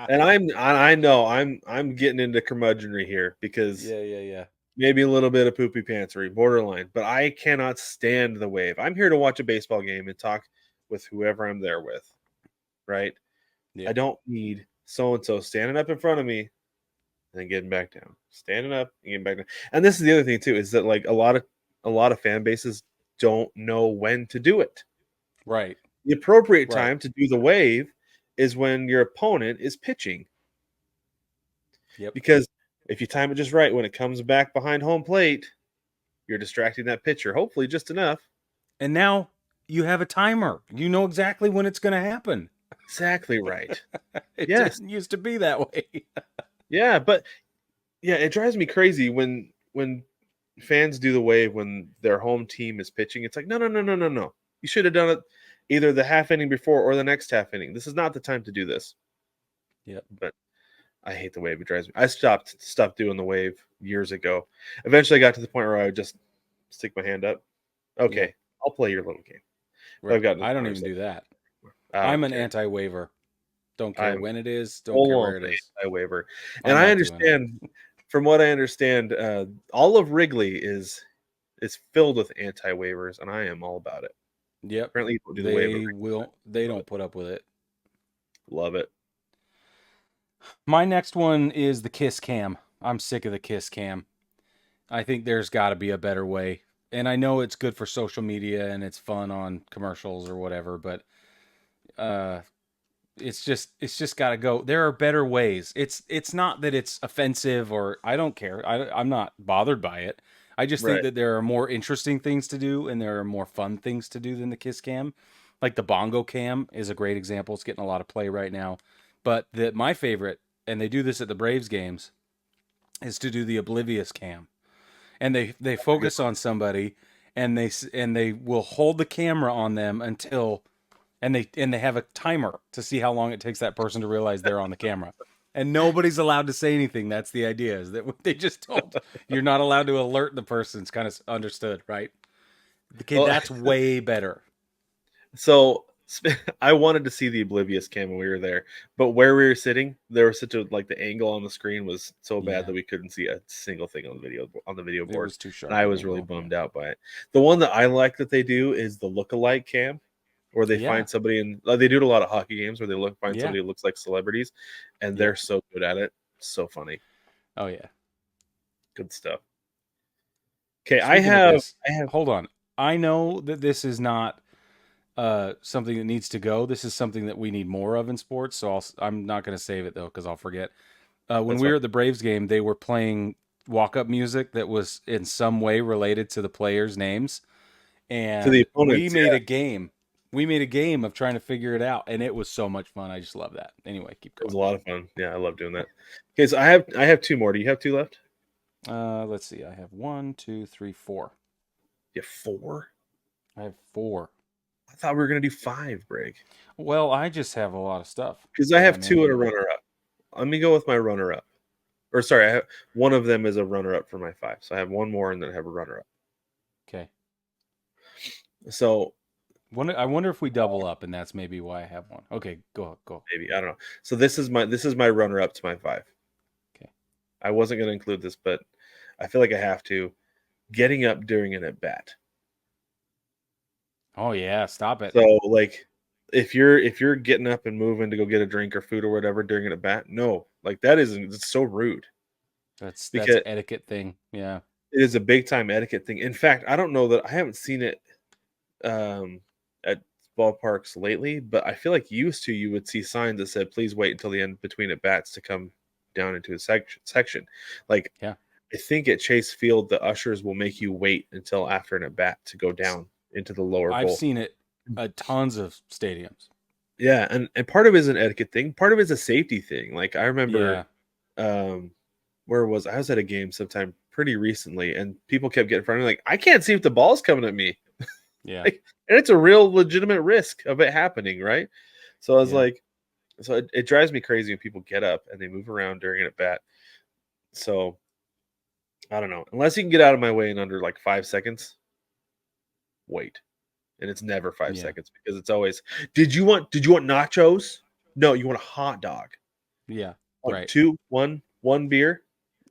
And I know I'm getting into curmudgeonry here because
Yeah.
maybe a little bit of poopy pantsery, borderline, but I cannot stand the Wave. I'm here to watch a baseball game and talk with whoever I'm there with, right?
Yeah.
I don't need so-and-so standing up in front of me and then getting back down, standing up and getting back down. And this is the other thing too, is that like a lot of fan bases don't know when to do it.
Right.
The appropriate time to do the Wave is when your opponent is pitching.
Yep.
Because if you time it just right, when it comes back behind home plate, you're distracting that pitcher, hopefully just enough.
And now you have a timer. You know exactly when it's going to happen.
Exactly right.
It didn't used to be that way.
Yeah, but yeah, it drives me crazy when fans do the Wave when their home team is pitching. It's like, no. You should have done it either the half inning before or the next half inning. This is not the time to do this.
Yep.
But I hate the Wave. It drives me. I stopped doing the Wave years ago. Eventually, I got to the point where I would just stick my hand up. Okay, I'll play your little game.
Right. I don't even do that. I'm an anti-waiver. Don't care when it is. Don't care where it is.
Anti-waiver. And I understand, from what I understand, all of Wrigley is filled with anti-waivers, and I am all about it.
Yep.
Apparently, people do the waiver.
They don't put up with it.
Love it.
My next one is the Kiss Cam. I'm sick of the Kiss Cam. I think there's got to be a better way. And I know it's good for social media and it's fun on commercials or whatever, but it's just got to go. There are better ways. It's not that it's offensive or I don't care. I'm not bothered by it. I just think that there are more interesting things to do and there are more fun things to do than the Kiss Cam. Like the Bongo Cam is a great example. It's getting a lot of play right now. But my favorite, and they do this at the Braves games, is to do the Oblivious Cam. And they focus on somebody and they will hold the camera on them until and they have a timer to see how long it takes that person to realize they're on the camera. And nobody's allowed to say anything. That's the idea, is that they just don't. You're not allowed to alert the person. It's kind of understood, right? Okay,
Well,
that's way better.
so I wanted to see the Oblivious cam when we were there, but where we were sitting, there was such a like the angle on the screen was so bad
Yeah,
that we couldn't see a single thing on the video
it
board,
was too
and
sharp
I
an
was really
angle.
bummed out by it. The one that I like that they do is the look-alike cam, where they
Yeah,
find somebody in. They do it a lot of hockey games where they find
yeah,
somebody who looks like celebrities, and
yeah.
they're so good at it. So funny,
Oh yeah.
good stuff. Okay,
Speaking of this,
I have.
hold on. I know that this is not something that needs to go. This is something that we need more of in sports. So I'm not going to save it though because I'll forget. When
That's
we
fine.
were at the Braves game, they were playing walk-up music that was in some way related to the players' names,
To the
and we
opponents,
made
yeah,
a game. We made a game of trying to figure it out, and it was so much fun. I just love that. Anyway, keep
it was
going.
a lot of fun. Yeah, I love doing that. Okay, so I have two more. Do you have two left?
Let's see. I have one, two, three, four.
You have four?
I have four.
I thought we were gonna do five, Brig.
Well, I just have a lot of stuff
Because I
that
have
I'm
two and
into.
a runner-up. Let me go with my runner-up. Or sorry, I have one of them is a runner-up for my five. So I have one more and then I have a runner-up.
Okay.
So
I wonder if we double up, and that's maybe why I have one. Okay, go.
maybe I don't know. So this is my runner-up to my five.
Okay.
I wasn't gonna include this, but I feel like I have to. Getting up during an at bat.
Oh yeah, stop it.
So like if you're getting up and moving to go get a drink or food or whatever during an at bat, no, like that isn't it's so rude
That's
because
an etiquette thing. Yeah.
it is a big time etiquette thing. In fact, I don't know that I haven't seen it um, at ballparks lately, but I feel like used to you would see signs that said, "Please wait until the end between at bats to come down into a section." Like
Yeah.
I think at Chase Field, the ushers will make you wait until after an at bat to go down into the lower
I've
bowl.
seen it at tons of stadiums.
Yeah, and part of it is an etiquette thing. Part of it is a safety thing. Like I remember,
Yeah.
um, I was at a game sometime pretty recently, and people kept getting in front of me like, I can't see if the ball's coming at me.
Yeah.
Like, and it's a real legitimate risk of it happening, right? So I was
Yeah.
like, it drives me crazy when people get up and they move around during an at bat. So I don't know. Unless you can get out of my way in under like 5 seconds, wait. And it's never five
Yeah.
seconds because it's always, did you want nachos? No, you want a hot dog.
Yeah.
One,
Right.
two, one beer,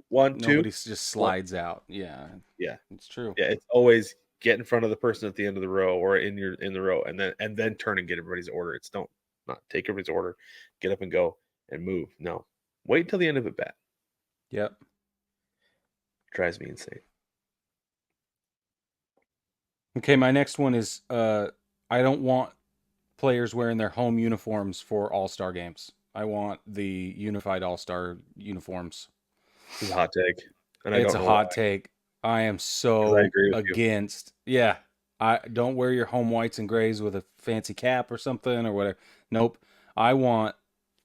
one, two,
Nobody just
one.
slides out. Yeah.
Yeah.
It's true.
Yeah. It's always get in front of the person at the end of the row or in the row and then turn and get everybody's order. It's don't not take everybody's order, get up and go and move. No. Wait until the end of at bat.
Yep.
Drives me insane.
Okay, my next one is I don't want players wearing their home uniforms for All-Star games. I want the unified All-Star uniforms.
This is a hot take. And I
It's
don't
a
know why,
hot take. I am
because I
so
agree with you.
against. Yeah. I don't wear your home whites and grays with a fancy cap or something or whatever. Nope. I want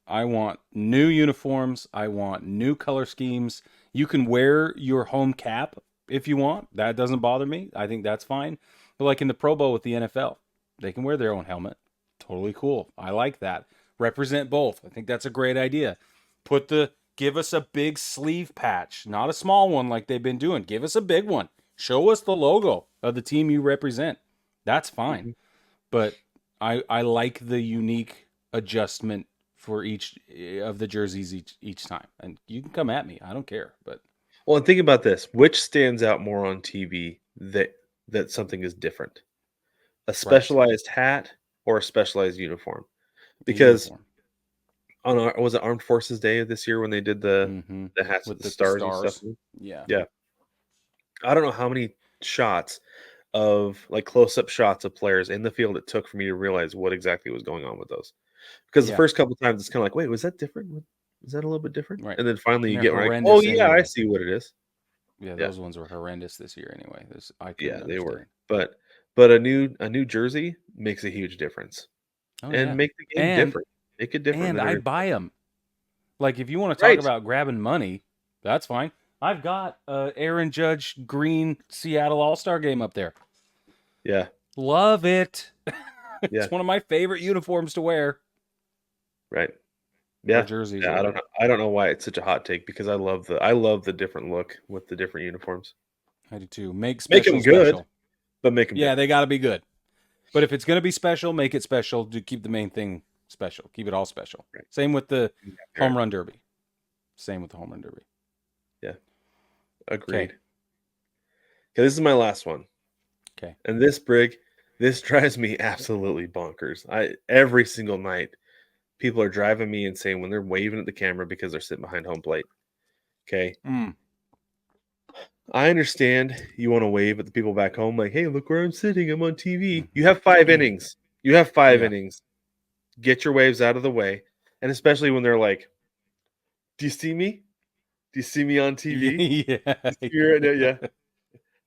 I want new uniforms. I want new color schemes. You can wear your home cap if you want. That doesn't bother me. I think that's fine. But like in the Pro Bowl with the NFL, they can wear their own helmet. Totally cool. I like that. Represent both. I think that's a great idea. Give us a big sleeve patch, not a small one like they've been doing. Give us a big one. Show us the logo of the team you represent. That's fine.
Mhm.
But I like the unique adjustment for each of the jerseys each time. And you can come at me. I don't care. But
Well, and think about this. Which stands out more on TV that something is different? A
right.
specialized hat or a specialized uniform?
The
Because
uniform.
was it Armed Forces Day this year when they did
Mm-hmm.
the hats with
With
the
the
stars and stuff?
stars. Yeah.
Yeah. I don't know how many shots of like close-up shots of players in the field it took for me to realize what exactly was going on with those. Because the
Yeah.
first couple times it's kind of like, wait, was that different? Was that a little bit different?
Right.
And then finally
And
you
they're
get like, oh
horrendous
yeah, I
anyway.
see what it is.
Yeah,
Yeah,
those ones were horrendous this year anyway. I
yeah,
couldn't
they were.
understand.
But a new jersey makes a huge difference
Oh
and
yeah.
make the game
And
different. Make it different
and
than
I'd
everything
buy
else.
them. Like if you want to talk
Right.
about grabbing money, that's fine. I've got Aaron Judge green Seattle All-Star game up there.
Yeah.
Love it.
Yeah.
It's one of my favorite uniforms to wear.
Right.
or
Yeah.
jerseys or
Yeah, I don't
whatever.
know. I don't know why it's such a hot take because I love the different look with the different uniforms.
I do too. Make
Make
special
them good,
special.
but make them
Yeah, they
different.
got to be good. But if it's going to be special, make it special. To keep the main thing special. Keep it all special.
Right.
Same with the
Yeah.
home run derby. Same with the home run derby.
Yeah.
Okay.
Agreed. Okay, this is my last one.
Okay.
And this drives me absolutely bonkers. Every single night, people are driving me insane when they're waving at the camera because they're sitting behind home plate. Okay.
Mm.
I understand you want to wave at the people back home, like, hey, look where I'm sitting. I'm on TV. You
Mhm.
have 5 innings. You have five
Yeah.
innings. Get your waves out of the way. And especially when they're like, do you see me? Do you see me on TV?
Yeah.
You see me right now? Yeah.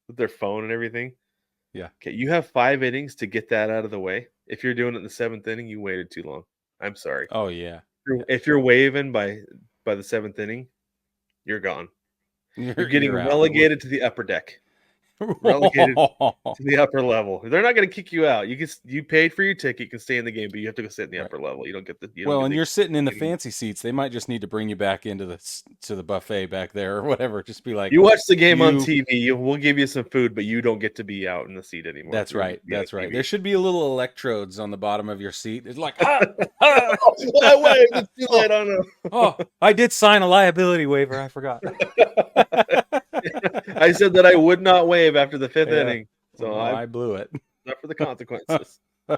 With their phone and everything.
Yeah.
Okay, you have 5 innings to get that out of the way. If you're doing it in the seventh inning, you waited too long. I'm sorry.
Oh yeah.
If you're waving by the seventh inning, you're gone. You're getting
You're out.
relegated to the upper deck. Relegated to the upper level. They're not going to kick you out. You paid for your ticket. You can stay in the game, but you have to go sit in the
Right.
upper level. You don't get the
Well, and you're sitting in the fancy seats. They might just need to bring you back into the buffet back there or whatever. Just be like,
You watch the game on
you.
TV. We'll give you some food, but you don't get to be out in the seat anymore.
That's
You don't get
right.
to be on
That's right.
TV.
There should be a little electrodes on the bottom of your seat. It's like, ah, ah.
I waved. It's too late. I know.
Oh, I did sign a liability waiver. I forgot.
I said that I would not wave after the fifth
Yeah.
inning, so
Well, I blew it.
not for the consequences. Yeah,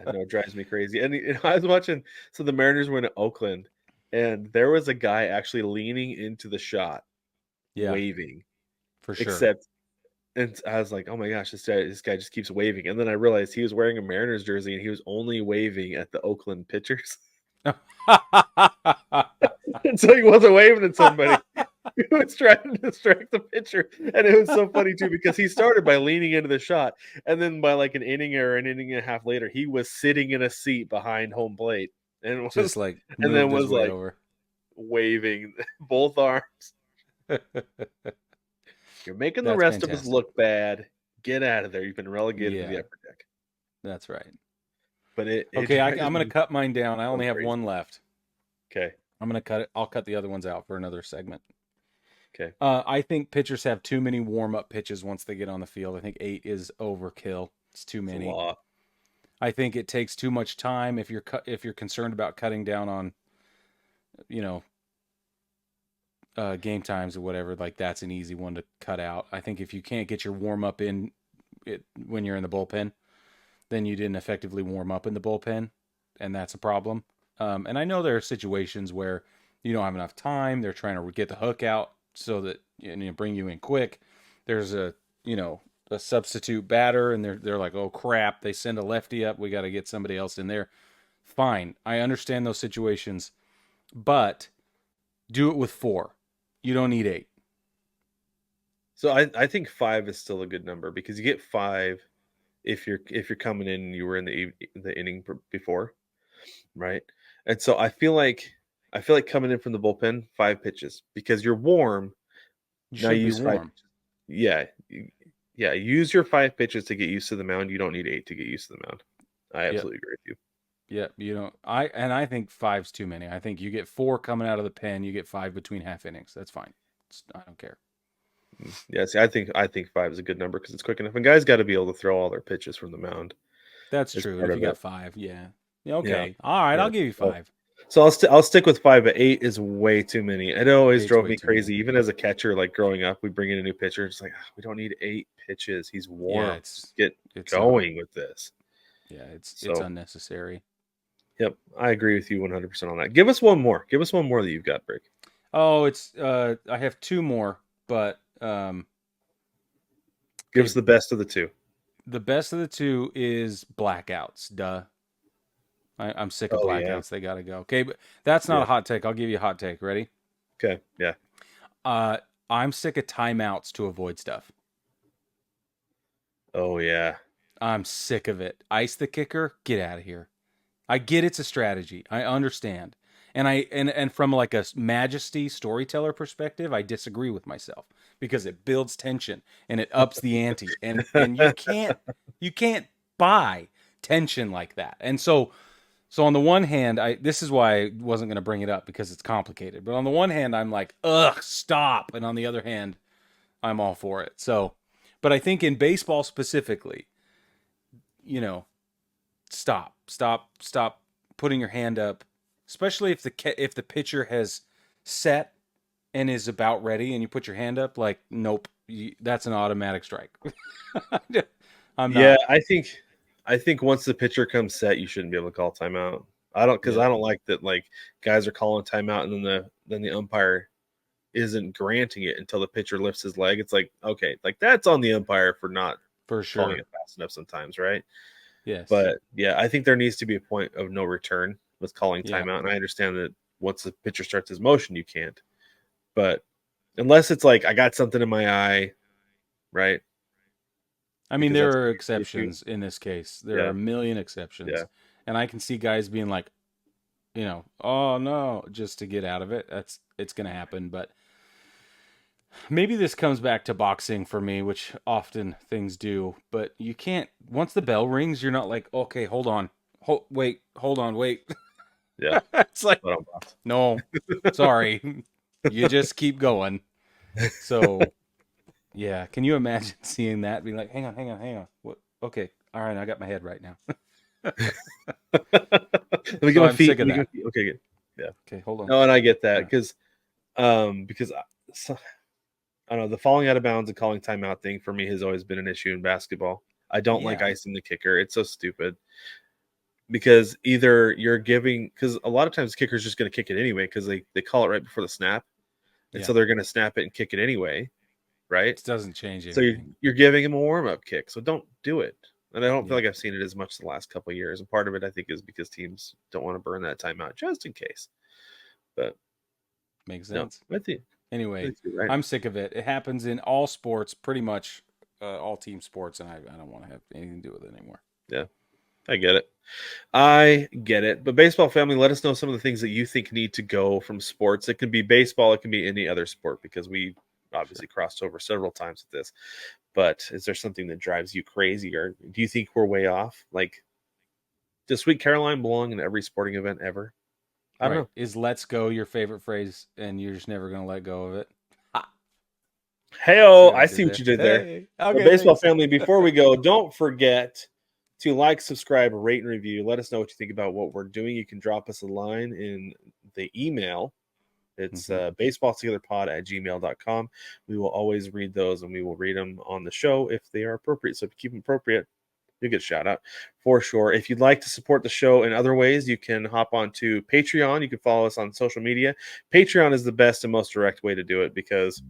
no, it drives me crazy. And I was watching. So the Mariners were in Oakland, and there was a guy actually leaning into the shot,
Yeah,
waving.
for sure.
Except, and I was like, "Oh my gosh, this guy just keeps waving." And then I realized he was wearing a Mariners jersey, and he was only waving at the Oakland pitchers, and so he wasn't waving at somebody. He was trying to distract the pitcher, and it was so funny too because he started by leaning into the shot, and then by like an inning or an inning and a half later, he was sitting in a seat behind home plate, and
Just like
then
moved his
was
way
like
over.
waving both arms. You're making the
That's
rest of us
fantastic.
look bad. Get out of there. You've been relegated to the
Yeah,
upper deck.
that's right.
But it
Okay,
drives
I'm going
me
to cut mine down. I
so
only have
crazy.
one left.
Okay.
I'm going to cut it. I'll cut the other ones out for another segment.
Okay.
I think pitchers have too many warm-up pitches once they get on the field. I think 8 is overkill. It's too
It's a
many.
lot.
I think it takes too much time if you're concerned about cutting down on, you know, game times or whatever. Like that's an easy one to cut out. I think if you can't get your warm-up in when you're in the bullpen, then you didn't effectively warm up in the bullpen, and that's a problem. And I know there are situations where you don't have enough time. They're trying to get the hook out so that bring you in quick. There's a substitute batter, and they're like, oh crap, they send a lefty up. We got to get somebody else in there. Fine, I understand those situations, but do it with 4. You don't need 8.
So I think 5 is still a good number because you get 5 if you're coming in and you were in the inning before, right? And so I feel like coming in from the bullpen 5 pitches because you're warm.
You
Now
should
you
be
use 5
warm.
pitches. Yeah. Yeah, use your 5 pitches to get used to the mound. You don't need 8 to get used to the mound. I
Yep.
absolutely agree with you.
Yeah, you don't. I think 5's too many. I think you get 4 coming out of the pen. You get 5 between half innings. That's fine. I don't care.
Yeah, see, I think 5 is a good number because it's quick enough, and guys got to be able to throw all their pitches from the mound.
That's
As
true. And
part
if you
of
got
it.
5, yeah.
Yeah,
Okay. All right.
yeah.
I'll give you 5.
So I'll stick with 5, but 8 is way too many. It always
8's
drove
way
me
too many.
crazy, even as a catcher. Like growing up, we bring in a new pitcher. It's like we don't need 8 pitches. He's warm.
Yeah,
Just get
it's
going with this.
yeah, it's
So,
unnecessary.
yep, I agree with you 100% on that. Give us one more. Give us one more that you've got, Brig.
Oh, it's I have 2 more, but
Give us the best of the 2.
the best of the 2 is blackouts. Duh. I'm sick of
Oh
blackouts.
yeah.
They got to go. Okay, but that's not
Yeah.
a hot take. I'll give you a hot take. Ready?
Okay. Yeah.
I'm sick of timeouts to avoid stuff.
Oh yeah.
I'm sick of it. Ice the kicker, get out of here. I get it's a strategy. I understand. And from like a majesty storyteller perspective, I disagree with myself because it builds tension and it ups the ante. And you can't buy tension like that. And so So on the one hand, this is why I wasn't going to bring it up because it's complicated. But on the one hand, I'm like, ugh, stop. And on the other hand, I'm all for it. So, but I think in baseball specifically, stop putting your hand up, especially if the pitcher has set and is about ready, and you put your hand up. Like, nope, that's an automatic strike. I'm
Yeah,
not.
I think once the pitcher comes set, you shouldn't be able to call timeout. I don't like that. Like guys are calling timeout, and then the umpire isn't granting it until the pitcher lifts his leg. It's like, okay, like that's on the umpire for not
For
calling
sure.
it fast enough sometimes, right?
Yes.
But yeah, I think there needs to be a point of no return with calling
Yeah.
timeout, and I understand that once the pitcher starts his motion, you can't. But unless it's like I got something in my eye, right?
I mean,
Because
there
that's
are
the issue.
exceptions in this case. There
Yeah.
are a million exceptions.
Yeah.
And I can see guys being like, oh no, just to get out of it. It's going to happen. But maybe this comes back to boxing for me, which often things do. But you can't, once the bell rings, you're not like, okay, hold on. Hold on, wait.
Yeah.
It's like,
But I'm not.
no, sorry. You just keep going. So, yeah. Can you imagine seeing that? Being like, hang on. What? Okay. All right. I got my head right now.
Let me get
So
my
I'm
feet.
sick of
Let me
that.
get my feet. Okay, good. Yeah.
Okay. Hold on.
No, and I get that
Yeah.
because I don't know, the falling out of bounds and calling timeout thing for me has always been an issue in basketball. I don't like
Yeah.
icing the kicker. It's so stupid because either you're giving because a lot of times the kicker's just going to kick it anyway because they call it right before the snap, and
Yeah.
so they're going to snap it and kick it anyway, right?
It doesn't change
So
anything.
you're giving him a warm up kick, so don't do it. And I don't feel
Yeah.
like I've seen it as much the last couple of years. And part of it, I think, is because teams don't want to burn that timeout just in case. But
Makes
no,
sense.
I think
Anyway,
you're right.
I'm sick of it. It happens in all sports, pretty much all team sports, and I don't want to have anything to do with it anymore.
Yeah, I get it. I get it. But baseball family, let us know some of the things that you think need to go from sports. It can be baseball, it can be any other sport because we obviously crossed over several times with this. But is there something that drives you crazy, or do you think we're way off? Like, does Sweet Caroline belong in every sporting event ever? I don't know.
Is "let's go" your favorite phrase, and you're just never gonna let go of it?
Hey-o, I
did
see what
there?
you did there.
Hey,
But
okay,
baseball
thanks.
family, before we go, don't forget to like, subscribe, rate, and review. Let us know what you think about what we're doing. You can drop us a line in the email. It's baseballtogetherpod@gmail.com. We will always read those, and we will read them on the show if they are appropriate. So if you keep them appropriate, you'll get a shout out for sure. If you'd like to support the show in other ways, you can hop on to Patreon. You can follow us on social media. Patreon is the best and most direct way to do it because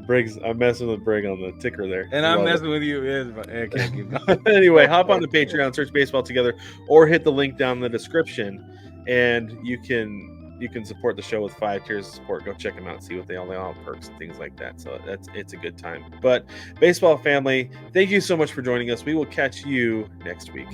Briggs, I'm messing with Brig on the ticker there.
And
I
I'm
love
messing with you. Okay, keep going.
it. Anyway, hop on the Patreon, search Baseball Together, or hit the link down in the description, and you can support the show with 5 tiers of support. Go check them out, see what they all have perks and things like that. So it's a good time. But baseball family, thank you so much for joining us. We will catch you next week.